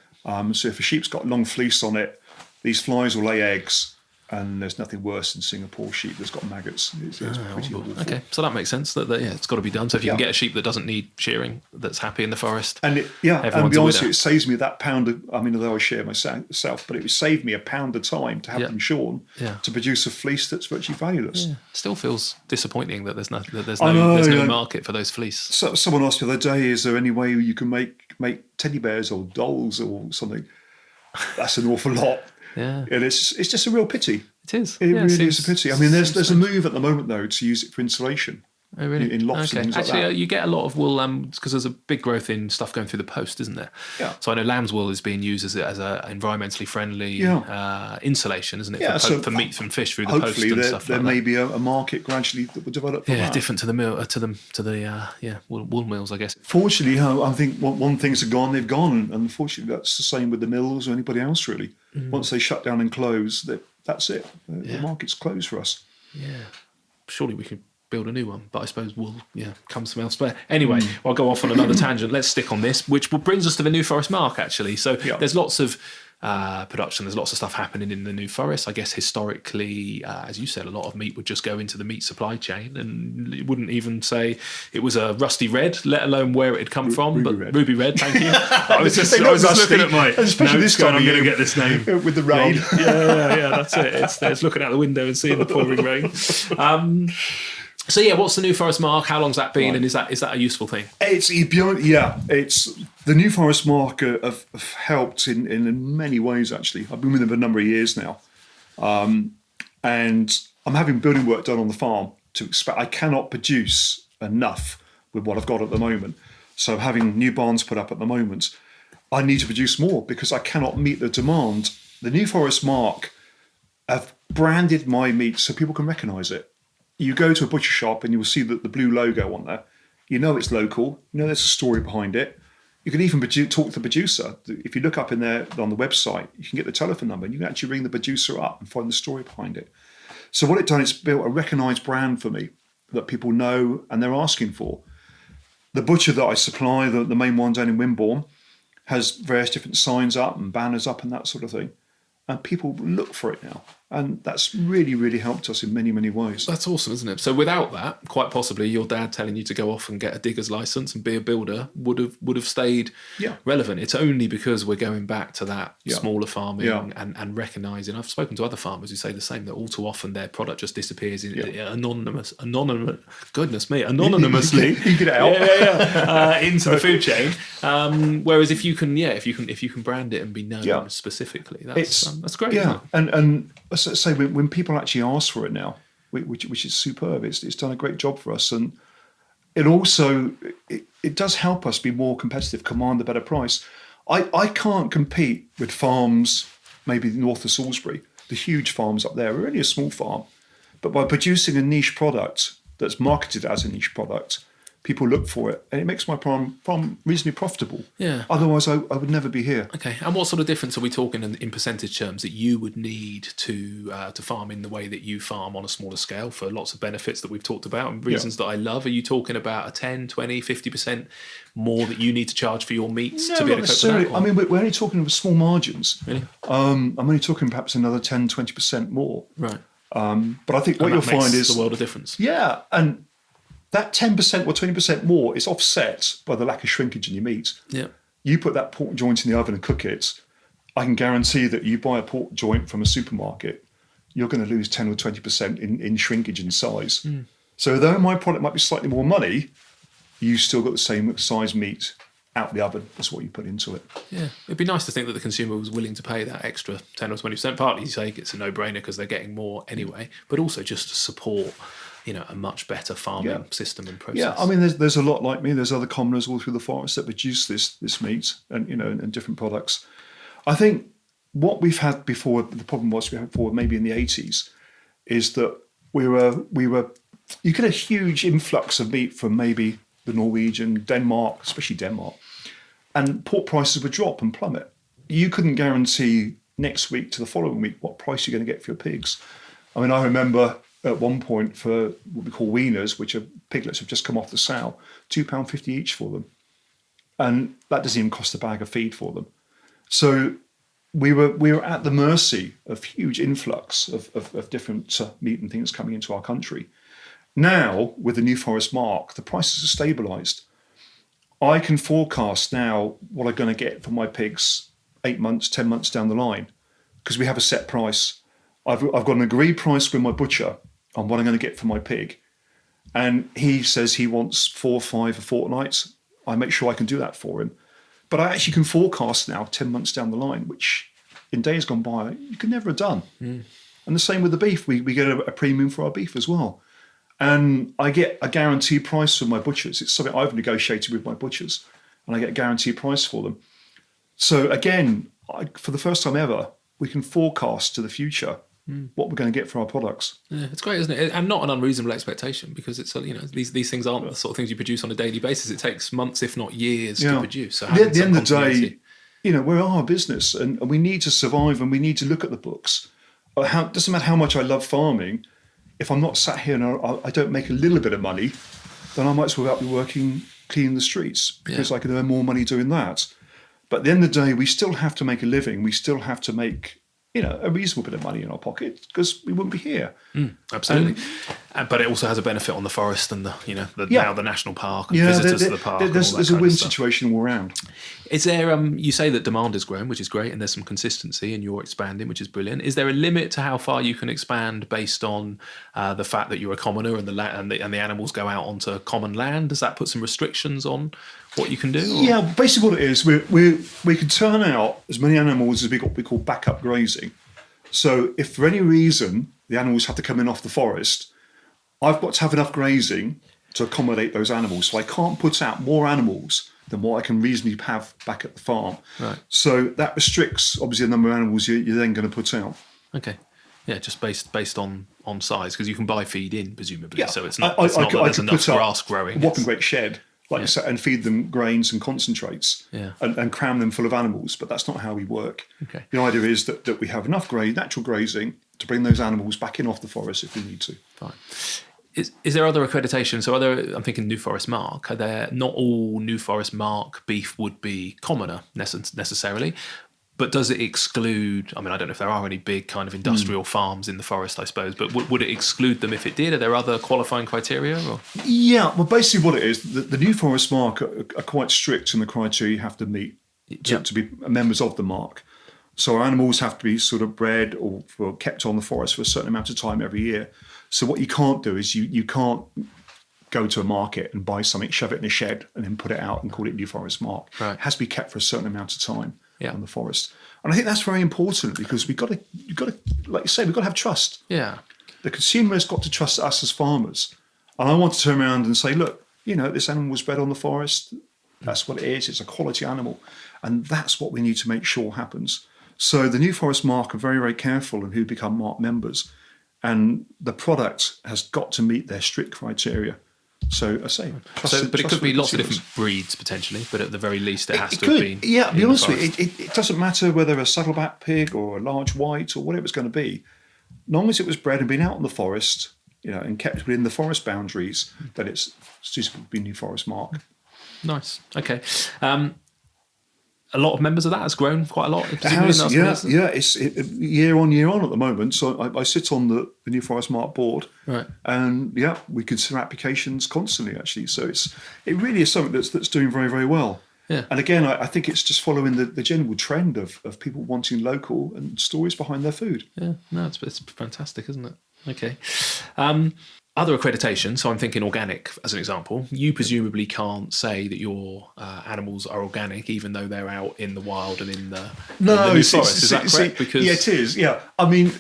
So if a sheep's got long fleece on it, these flies will lay eggs, and there's nothing worse than seeing a poor sheep that's got maggots. It's pretty awful. Okay, so that makes sense. That it's got to be done. So if you can get a sheep that doesn't need shearing, that's happy in the forest, and to be honest, it saves me that pound. Although I shear myself, but it would save me a pound a time to have them shorn to produce a fleece that's virtually valueless. Yeah. Still feels disappointing that there's no market for those fleece. So someone asked me the other day, is there any way you can make teddy bears or dolls or something? That's an awful lot. Yeah, and it's just a real pity. It is. It really is a pity. I mean, there's a move at the moment though to use it for insulation. Oh, really? In lots and things like that. Actually, you get a lot of wool because there's a big growth in stuff going through the post, isn't there? Yeah. So I know lamb's wool is being used as a environmentally friendly insulation, isn't it? Yeah. For meat from fish through the post and stuff like that. There may be a market gradually that will develop. For that. Different to the wool mills, I guess. Fortunately, I think one things are gone, they've gone, and unfortunately, that's the same with the mills or anybody else really. Once they shut down and close, that's it. The market's closed for us. Yeah. Surely we could build a new one, but I suppose wool comes from elsewhere. Anyway, I'll go off on another tangent. Let's stick on this, which brings us to the New Forest Mark, actually. So there's lots of production, there's lots of stuff happening in the New Forest. I guess historically, as you said, a lot of meat would just go into the meat supply chain, and it wouldn't even say it was a rusty red, let alone where it had come from. Ruby red, thank you. I was just looking at my especially this time I'm going to get this name with the rain. Yeah, that's it. It's looking out the window and seeing the pouring rain. So what's the New Forest Mark? How long's that been, and is that a useful thing? It's the New Forest Mark have helped in many ways. Actually, I've been with them for a number of years now, and I'm having building work done on the farm to expect. I cannot produce enough with what I've got at the moment, so having new barns put up at the moment, I need to produce more because I cannot meet the demand. The New Forest Mark have branded my meat so people can recognise it. You go to a butcher shop and you will see the blue logo on there. You know it's local. You know there's a story behind it. You can even talk to the producer. If you look up in there on the website, you can get the telephone number and you can actually ring the producer up and find the story behind it. So what it's done is built a recognised brand for me that people know and they're asking for. The butcher that I supply, the main one down in Wimborne, has various different signs up and banners up and that sort of thing. And people look for it now. And that's really, really helped us in many, many ways. That's awesome, isn't it? So without that, quite possibly your dad telling you to go off and get a digger's license and be a builder would have stayed relevant. It's only because we're going back to that smaller farming and recognising. I've spoken to other farmers who say the same, that all too often their product just disappears anonymously. You get it out. Into the food chain. Whereas if you can brand it and be known specifically, that's great. Yeah, and say when people actually ask for it now, which is superb. It's done a great job for us, and it also it does help us be more competitive, command a better price. I can't compete with farms maybe north of Salisbury, the huge farms up there. We're only a small farm, but by producing a niche product that's marketed as a niche product, people look for it, and it makes my farm reasonably profitable. Yeah. Otherwise, I would never be here. Okay, and what sort of difference are we talking in percentage terms that you would need to farm in the way that you farm on a smaller scale for lots of benefits that we've talked about and reasons that I love? Are you talking about a 10, 20, 50% more that you need to charge for your meats to be able to cope with that? I mean, we're only talking with small margins. Really? I'm only talking perhaps another 10, 20% more. Right. But I think what you'll find is the world of difference. Yeah, and that 10% or 20% more is offset by the lack of shrinkage in your meat. Yeah. You put that pork joint in the oven and cook it, I can guarantee that you buy a pork joint from a supermarket, you're going to lose 10 or 20% in shrinkage and size. So though my product might be slightly more money, you still got the same size meat out the oven as what you put into it. Yeah, it'd be nice to think that the consumer was willing to pay that extra 10 or 20%. Partly you say it's a no-brainer because they're getting more anyway, but also just to support, a much better farming system and process. Yeah, I mean, there's a lot like me. There's other commoners all through the forest that produce this meat and and different products. I think what we've had before, the problem was we had before, maybe in the 80s, is that we were you get a huge influx of meat from maybe the Norwegian, Denmark, especially Denmark, and pork prices would drop and plummet. You couldn't guarantee next week to the following week what price you're going to get for your pigs. I mean, I remember at one point for what we call weaners, which are piglets have just come off the sow, £2.50 each for them. And that doesn't even cost a bag of feed for them. So we were at the mercy of huge influx of different meat and things coming into our country. Now, with the New Forest mark, the prices are stabilised. I can forecast now what I'm going to get for my pigs 8 months, 10 months down the line, because we have a set price. I've got an agreed price with my butcher on what I'm going to get for my pig. And he says he wants 4 or 5 a fortnight. I make sure I can do that for him. But I actually can forecast now 10 months down the line, which in days gone by, you could never have done. And the same with the beef. We get a premium for our beef as well. And I get a guaranteed price from my butchers. It's something I've negotiated with my butchers, and I get a guaranteed price for them. So again, for the first time ever, we can forecast to the future what we're going to get for our products. Yeah, it's great, isn't it? And not an unreasonable expectation, because it's these things aren't the sort of things you produce on a daily basis. It takes months, if not years, to produce. So at the end of the day, we're our business, and we need to survive, and we need to look at the books. It doesn't matter how much I love farming. If I'm not sat here and I don't make a little bit of money, then I might as well be working cleaning the streets, because I can earn more money doing that. But at the end of the day, we still have to make a living. We still have to make a reasonable bit of money in our pocket, because we wouldn't be here. Absolutely. But it also has a benefit on the forest and now the national park and visitors to the park. There's a win situation all around. Is there, you say that demand has grown, which is great, and there's some consistency and you're expanding, which is brilliant. Is there a limit to how far you can expand based on the fact that you're a commoner and the animals go out onto common land? Does that put some restrictions on what you can do? Or? Yeah, basically what it is, we can turn out as many animals as we call backup grazing. So if for any reason the animals have to come in off the forest, I've got to have enough grazing to accommodate those animals. So I can't put out more animals than what I can reasonably have back at the farm. Right. So that restricts, obviously, the number of animals you're then going to put out. Okay. Yeah, just based on size, because you can buy feed in, presumably. Yeah. So it's not that there's enough grass growing. A whopping great shed, like you said, and feed them grains and concentrates and cram them full of animals. But that's not how we work. Okay. The idea is that we have enough natural grazing to bring those animals back in off the forest if we need to. Fine. Is there other accreditation? So I'm thinking New Forest Mark. Are there, not all New Forest Mark beef would be commoner necessarily, but does it exclude, I mean, I don't know if there are any big kind of industrial farms in the forest, I suppose, but would it exclude them if it did? Are there other qualifying criteria? Or? Yeah, well, basically what it is, the New Forest Mark are quite strict in the criteria you have to meet to be members of the mark. So our animals have to be sort of bred or kept on the forest for a certain amount of time every year. So what you can't do is you can't go to a market and buy something, shove it in a shed, and then put it out and call it New Forest Mark. Right. It has to be kept for a certain amount of time on the forest. And I think that's very important, because you've got to, like you say, we've got to have trust. Yeah. The consumer has got to trust us as farmers. And I want to turn around and say, look, this animal was bred on the forest. That's what it is. It's a quality animal. And that's what we need to make sure happens. So the New Forest Mark are very, very careful in who become Mark members. And the product has got to meet their strict criteria. So I say, but it could be lots of different breeds potentially, but at the very least, it has to have been. Yeah, to be honest with you, it doesn't matter whether a saddleback pig or a large white or whatever it's going to be, long as it was bred and been out in the forest, and kept within the forest boundaries, then it's suitable to be New Forest Mark. Nice. Okay. A lot of members of that has grown quite a lot. It has, yeah. It's year on at the moment. So I sit on the New Forest Mark board, right? And we consider applications constantly actually. So it really is something that's doing very, very well. Yeah. And again, I think it's just following the general trend of people wanting local and stories behind their food. Yeah, no, it's fantastic, isn't it? Okay. Other accreditations, so I'm thinking organic as an example, you presumably can't say that your animals are organic even though they're out in the wild and in the New Forest. Is that correct? Yeah, it is. Yeah. I mean,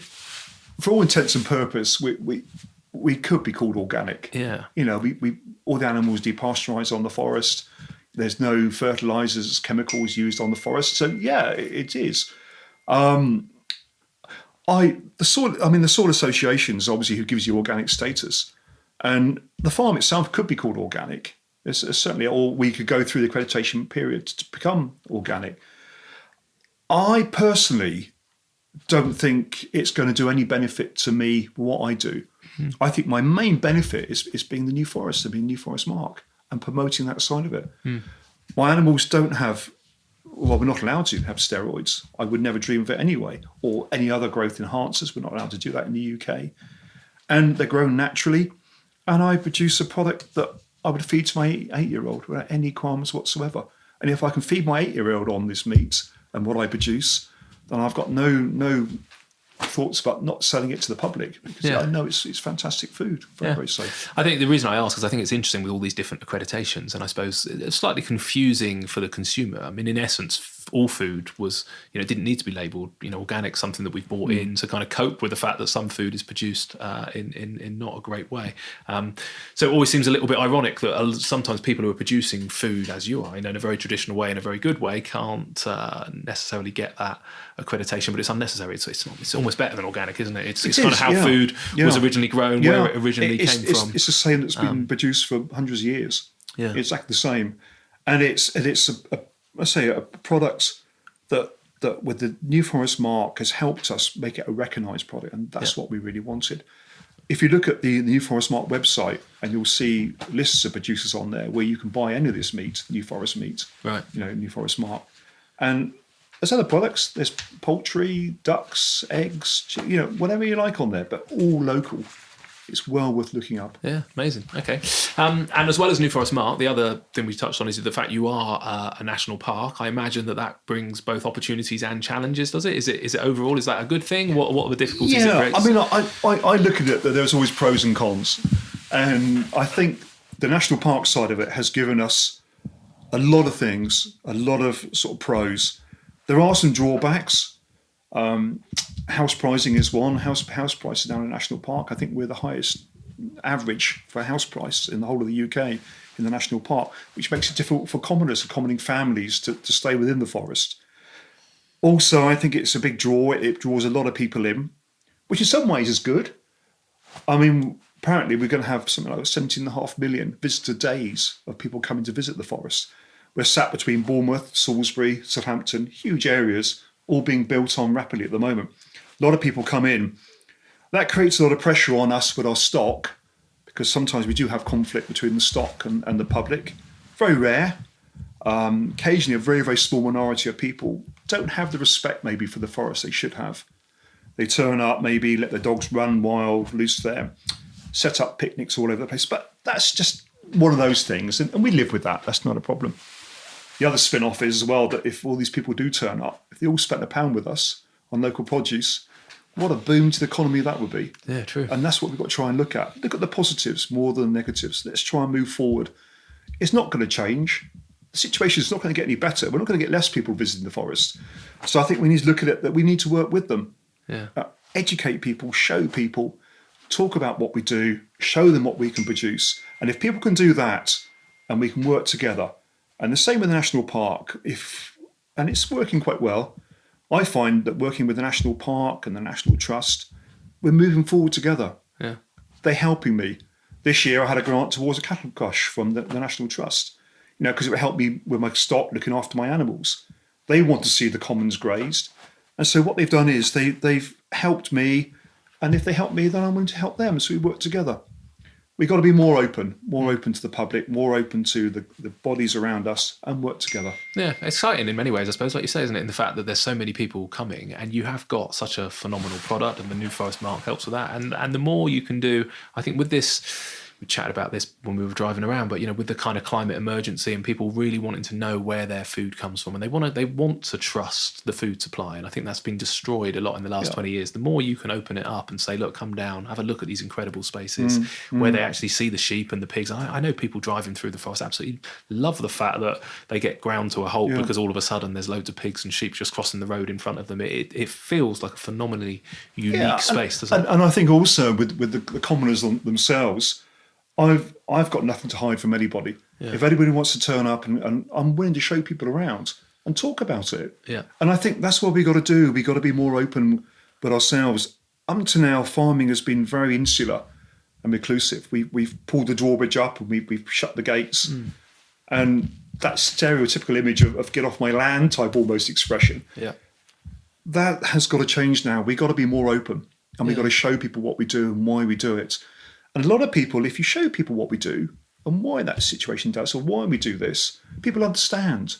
for all intents and purposes, we could be called organic. Yeah. We all the animals depasteurise on the forest. There's no fertilisers, chemicals used on the forest. So yeah, it is. The soil associations obviously who gives you organic status, and the farm itself could be called organic. It's certainly, or we could go through the accreditation period to become organic. I personally don't think it's going to do any benefit to me what I do. Mm. I think my main benefit is being the New Forest and being New Forest Mark and promoting that side of it. Mm. My animals don't have. Well, we're not allowed to have steroids. I would never dream of it anyway, or any other growth enhancers. We're not allowed to do that in the UK. And they're grown naturally. And I produce a product that I would feed to my 8-year-old without any qualms whatsoever. And if I can feed my 8-year-old on this meat and what I produce, then I've got no thoughts about not selling it to the public, because I know it's fantastic food, very safe. I think the reason I ask is I think it's interesting with all these different accreditations, and I suppose it's slightly confusing for the consumer. I mean, in essence, all food was, didn't need to be labelled, organic, something that we've bought in to kind of cope with the fact that some food is produced in not a great way. So it always seems a little bit ironic that sometimes people who are producing food as you are, in a very traditional way, in a very good way, can't necessarily get that accreditation, but it's unnecessary. It's almost better than organic, isn't it? It's kind of how food was originally grown, where it originally came from. It's the same that's been produced for hundreds of years. Yeah, it's exactly the same, and it's a product that with the New Forest Mark has helped us make it a recognised product, and that's what we really wanted. If you look at the New Forest Mark website, and you'll see lists of producers on there where you can buy any of this meat, New Forest meat, right? New Forest Mark, and there's other products. There's poultry, ducks, eggs, whatever you like on there, but all local. It's well worth looking up. Yeah, amazing. Okay. And as well as New Forest Mark, the other thing we touched on is the fact you are a national park. I imagine that brings both opportunities and challenges, does it? Is it overall, is that a good thing? What are the difficulties it creates? I mean, I look at it that there's always pros and cons. And I think the national park side of it has given us a lot of things, a lot of sort of pros. There are some drawbacks. House pricing is one. House prices down in a national park, I think we're the highest average for house price in the whole of the UK in the national park, which makes it difficult for commoners, commoning families to stay within the forest. Also, I think it's a big draw. It draws a lot of people in, which in some ways is good. I mean, apparently we're going to have something like 17.5 million visitor days of people coming to visit the forest. We're sat between Bournemouth, Salisbury, Southampton, huge areas, all being built on rapidly at the moment. A lot of people come in. That creates a lot of pressure on us with our stock, because sometimes we do have conflict between the stock and the public. Very rare. Occasionally a very, very small minority of people don't have the respect maybe for the forest they should have. They turn up, maybe let their dogs run wild, loose there, set up picnics all over the place. But that's just one of those things, and we live with that. That's not a problem. The other spin-off is as well that if all these people do turn up, if they all spent £1 with us on local produce, what a boom to the economy that would be. Yeah, true. And that's what we've got to try and look at. Look at the positives more than the negatives. Let's try and move forward. It's not going to change. The situation is not going to get any better. We're not going to get less people visiting the forest. So I think we need to look at it that we need to work with them. Yeah. Educate people, show people, talk about what we do, show them what we can produce. And if people can do that and we can work together, and the same with the national park, and it's working quite well. I find that working with the national park and the National Trust, we're moving forward together. Yeah. They're helping me. This year I had a grant towards a cattle crush from the National Trust, because it would help me with my stock, looking after my animals. They want to see the commons grazed. And so what they've done is they've helped me, and if they help me, then I'm willing to help them. So we work together. We've got to be more open to the public, more open to the bodies around us, and work together. Yeah, exciting in many ways, I suppose, like you say, isn't it? In the fact that there's so many people coming, and you have got such a phenomenal product, and the New Forest Mark helps with that. And the more you can do, I think with this, we chatted about this when we were driving around, but with the kind of climate emergency and people really wanting to know where their food comes from, and they want to trust the food supply, and I think that's been destroyed a lot in the last 20 years. The more you can open it up and say, look, come down, have a look at these incredible spaces where they actually see the sheep and the pigs. I know people driving through the forest absolutely love the fact that they get ground to a halt because all of a sudden there's loads of pigs and sheep just crossing the road in front of them. It feels like a phenomenally unique space, doesn't it? And I think also with the commoners themselves, I've got nothing to hide from anybody. Yeah. If anybody wants to turn up, and I'm willing to show people around and talk about it. Yeah. And I think that's what we got to do. We got to be more open with ourselves. Up to now, farming has been very insular and reclusive. We've pulled the drawbridge up and we've shut the gates. And that stereotypical image of get off my land type almost expression. Yeah. That has got to change now. We've got to be more open, and we've got to show people what we do and why we do it. And a lot of people, if you show people what we do and why that situation does, or why we do this, people understand.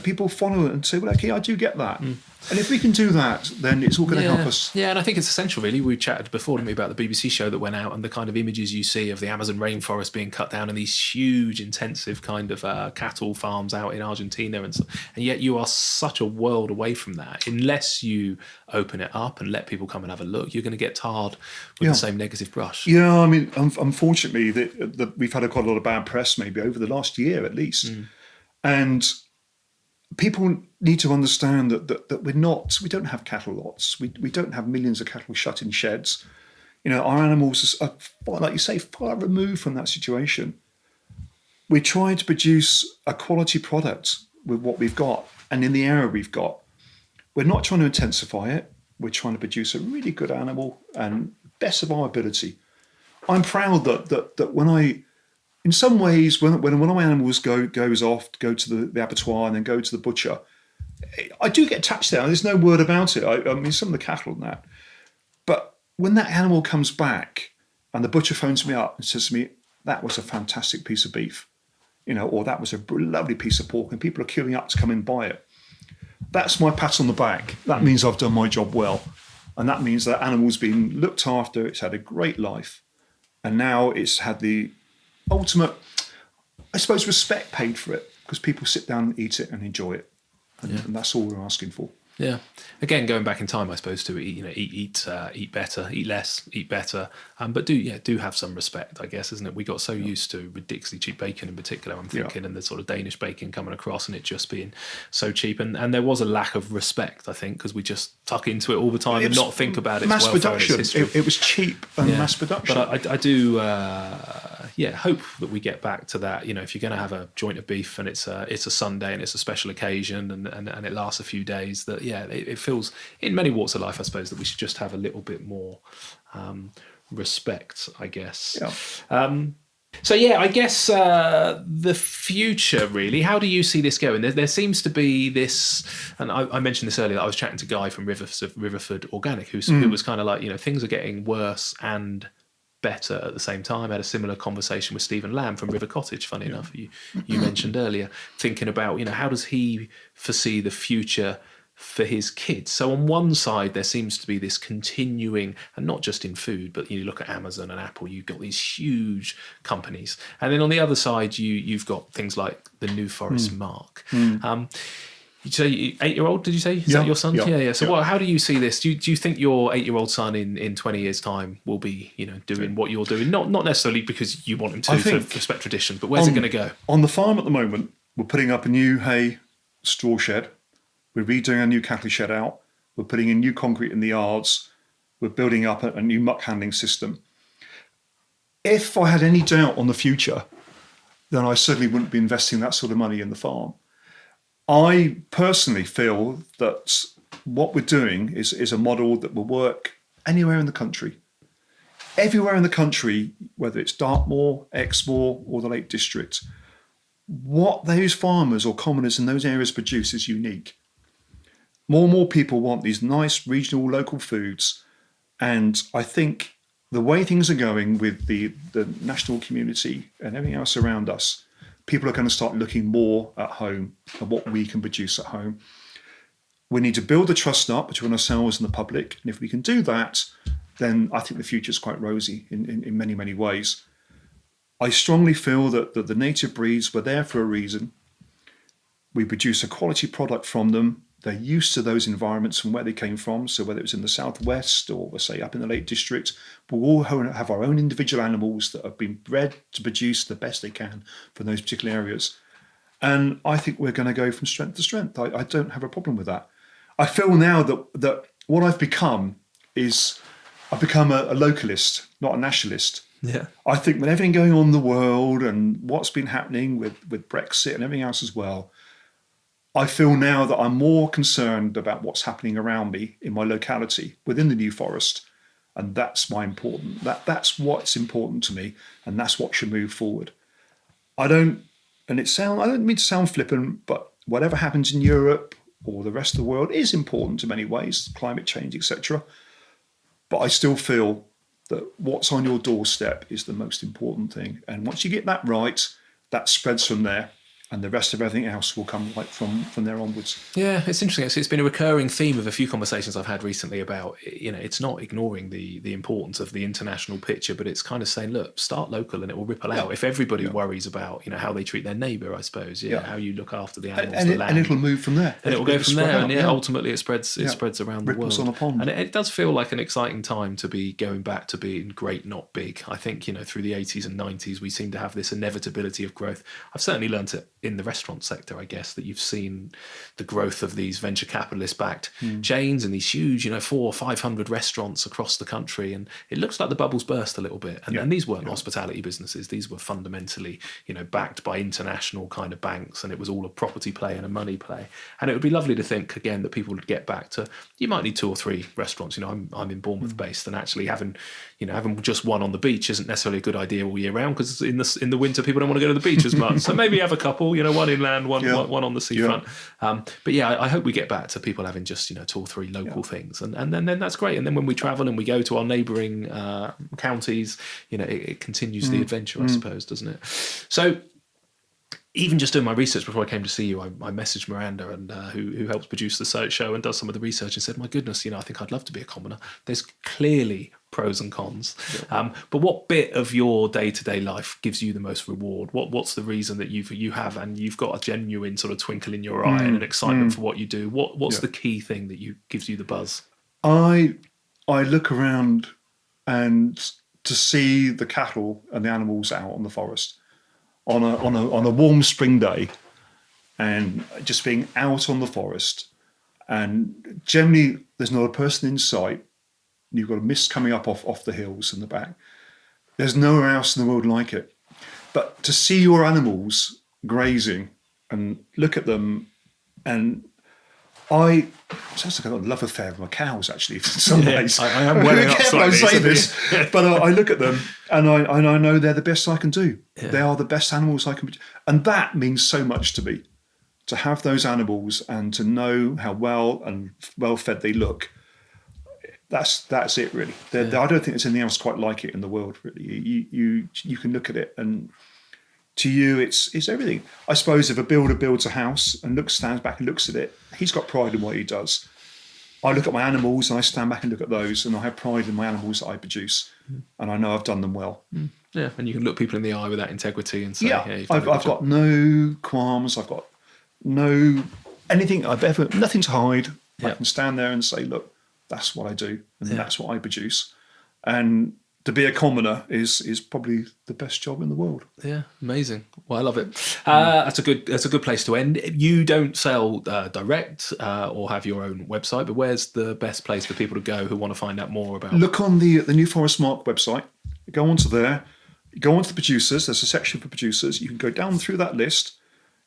People follow it and say, well, okay, I do get that. And if we can do that, then it's all going to help us. Yeah, and I think it's essential, really. We chatted before to me about the BBC show that went out and the kind of images you see of the Amazon rainforest being cut down and these huge, intensive kind of cattle farms out in Argentina. And yet you are such a world away from that. Unless you open it up and let people come and have a look, you're going to get tarred with the same negative brush. Yeah, I mean, unfortunately, we've had quite a lot of bad press maybe over the last year at least. And people need to understand that we don't have cattle lots. We don't have millions of cattle shut in sheds. Our animals are, like you say, far removed from that situation. We try to produce a quality product with what we've got and in the area we've got. We're not trying to intensify it. We're trying to produce a really good animal and best of our ability. I'm proud that when in some ways, when one of my animals goes off to go to the abattoir and then go to the butcher, I do get attached there. There's no word about it. I mean, some of the cattle and that. But when that animal comes back and the butcher phones me up and says to me, that was a fantastic piece of beef, or that was a lovely piece of pork, and people are queuing up to come and buy it, that's my pat on the back. That means I've done my job well. And that means that animal's been looked after, it's had a great life, and now it's had the ultimate, I suppose, respect paid for it, because people sit down and eat it and enjoy it, and that's all we're asking for. Yeah. Again, going back in time, I suppose, to eat better, eat less, eat better, but do have some respect, I guess, isn't it? We got so used to ridiculously cheap bacon in particular, I'm thinking, and the sort of Danish bacon coming across and it just being so cheap, and there was a lack of respect, I think, because we just tuck into it all the time and not think about its mass welfare production. and its history. It was cheap and mass production. But I do hope that we get back to that. If you're going to have a joint of beef and it's a Sunday and it's a special occasion and it lasts a few days, that it feels, in many walks of life, I suppose, that we should just have a little bit more respect, I guess. So I guess the future, really, how do you see this going? There seems to be this, and I mentioned this earlier, I was chatting to Guy from Riverford Organic, who was kind of like, things are getting worse and better at the same time. I had a similar conversation with Stephen Lamb from River Cottage, funny enough, you mentioned earlier, thinking about, how does he foresee the future for his kids? So on one side, there seems to be this continuing, and not just in food, but you look at Amazon and Apple, you've got these huge companies. And then on the other side, you've got things like the New Forest Mark. You say 8-year-old, did you say? Is that your son? Yeah. So how do you see this? Do you think your 8-year-old son in 20 years' time will be, doing what you're doing? Not necessarily because you want him to for respect tradition, but where's it going to go? On the farm at the moment, we're putting up a new hay straw shed. We're redoing a new cattle shed out. We're putting in new concrete in the yards. We're building up a new muck handling system. If I had any doubt on the future, then I certainly wouldn't be investing that sort of money in the farm. I personally feel that what we're doing is a model that will work anywhere in the country. everywhere in the country, whether it's Dartmoor, Exmoor, or the Lake District, what those farmers or commoners in those areas produce is unique. More and more people want these nice regional local foods. And I think the way things are going with the national community and everything else around us, people are going to start looking more at home and what we can produce at home. We need to build the trust up between ourselves and the public. And if we can do that, then I think the future is quite rosy in many, many ways. I strongly feel that the native breeds were there for a reason. We produce a quality product from them. They're used to those environments from where they came from. So whether it's in the southwest or say up in the Lake District, we'll all have our own individual animals that have been bred to produce the best they can for those particular areas. And I think we're going to go from strength to strength. I don't have a problem with that. I feel now that what I've become is I've become a localist, not a nationalist. Yeah. I think with everything going on in the world and what's been happening with Brexit and everything else as well, I feel now that I'm more concerned about what's happening around me in my locality within the New Forest. And that's that's what's important to me. And that's what should move forward. I don't mean to sound flippant, but whatever happens in Europe or the rest of the world is important in many ways, climate change, etc. But I still feel that what's on your doorstep is the most important thing. And once you get that right, that spreads from there. And the rest of everything else will come right from there onwards. Yeah, it's interesting. It's been a recurring theme of a few conversations I've had recently about, it's not ignoring the importance of the international picture, but it's kind of saying, look, start local and it will ripple out. If everybody worries about, how they treat their neighbour, I suppose, how you look after the animals, the land. And it'll move from there. And it will go from there. And ultimately it spreads around the Ripples world. on a pond. And it does feel like an exciting time to be going back to being great, not big. I think, through the 80s and 90s, we seem to have this inevitability of growth. I've certainly learnt it in the restaurant sector, I guess, that you've seen the growth of these venture capitalist backed chains and these huge, 400 or 500 restaurants across the country. And it looks like the bubbles burst a little bit. And these weren't hospitality businesses. These were fundamentally, backed by international kind of banks. And it was all a property play and a money play. And it would be lovely to think again that people would get back to, you might need 2 or 3 restaurants. I'm in Bournemouth based, and actually having just one on the beach isn't necessarily a good idea all year round, because in the winter people don't want to go to the beach as much. So maybe have a couple, one inland, one on the seafront. But I hope we get back to people having just 2 or 3 local things, and then that's great. And then when we travel and we go to our neighbouring counties, it continues the adventure, I suppose, doesn't it? So even just doing my research before I came to see you, I messaged Miranda, and who helps produce the show and does some of the research, and said, my goodness, I think I'd love to be a commoner. There's clearly pros and cons. But what bit of your day-to-day life gives you the most reward? What's the reason that you have, and you've got a genuine sort of twinkle in your eye and an excitement for what you do? What's the key thing that gives you the buzz? I look around and to see the cattle and the animals out on the forest on a warm spring day, and just being out on the forest, and generally there's not a person in sight. You've got a mist coming up off the hills in the back. There's nowhere else in the world like it. But to see your animals grazing and look at them, and it sounds like I've got a love affair with my cows, actually, in some ways. I am welling up slightly. I say this, but I look at them and I know they're the best I can do. Yeah. They are the best animals I can produce. And that means so much to me, to have those animals and to know how well and well fed they look. That's it, really. I don't think there's anything else quite like it in the world, really. You can look at it, and to you, it's everything. I suppose if a builder builds a house and stands back and looks at it, he's got pride in what he does. I look at my animals and I stand back and look at those, and I have pride in my animals that I produce, and I know I've done them well. Yeah, and you can look people in the eye with that integrity and say, I've got no qualms. I've got nothing to hide. I can stand there and say, look, that's what I do, and that's what I produce. And to be a commoner is probably the best job in the world. Yeah, amazing. Well, I love it. That's a good place to end. You don't sell direct or have your own website, but where's the best place for people to go who want to find out more about? Look on the New Forest Mark website. Go onto there. Go onto the producers. There's a section for producers. You can go down through that list.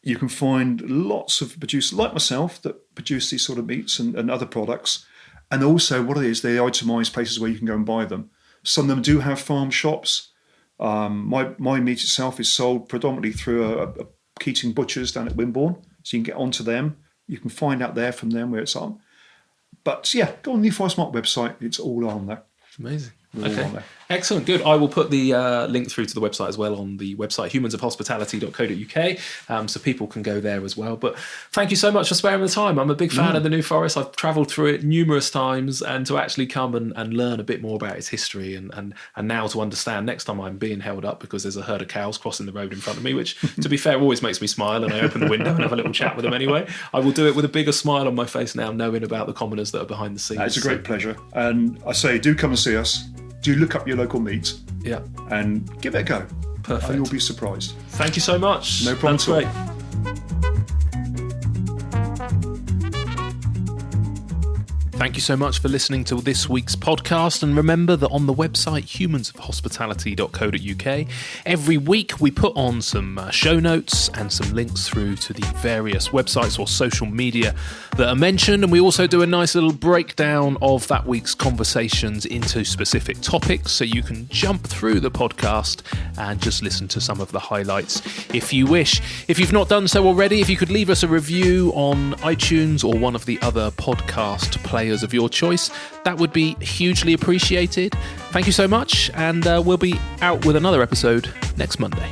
You can find lots of producers like myself that produce these sort of meats and other products. And also what it is, they itemise places where you can go and buy them. Some of them do have farm shops. My meat itself is sold predominantly through a Keating Butchers down at Wimborne, so you can get onto them. You can find out there from them where it's on. But yeah, go on the New Forest Mark website. It's all on there. Amazing. All Okay. on there. Excellent. Good. I will put the link through to the website as well on the website humansofhospitality.co.uk, so people can go there as well. But thank you so much for sparing the time. I'm a big fan of the New Forest. I've travelled through it numerous times, and to actually come and learn a bit more about its history and now to understand next time I'm being held up because there's a herd of cows crossing the road in front of me, which to be fair always makes me smile, and I open the window and have a little chat with them anyway. I will do it with a bigger smile on my face now, knowing about the commoners that are behind the scenes. It's a great pleasure. And I say, do come and see us. Do look up your local meat. Yeah. And give it a go. Perfect. And you'll be surprised. Thank you so much. No problem That's at all. great. Thank you so much for listening to this week's podcast, and remember that on the website humansofhospitality.co.uk every week we put on some show notes and some links through to the various websites or social media that are mentioned, and we also do a nice little breakdown of that week's conversations into specific topics, so you can jump through the podcast and just listen to some of the highlights if you wish. If you've not done so already, if you could leave us a review on iTunes or one of the other podcast players of your choice, that would be hugely appreciated. Thank you so much, and we'll be out with another episode next Monday.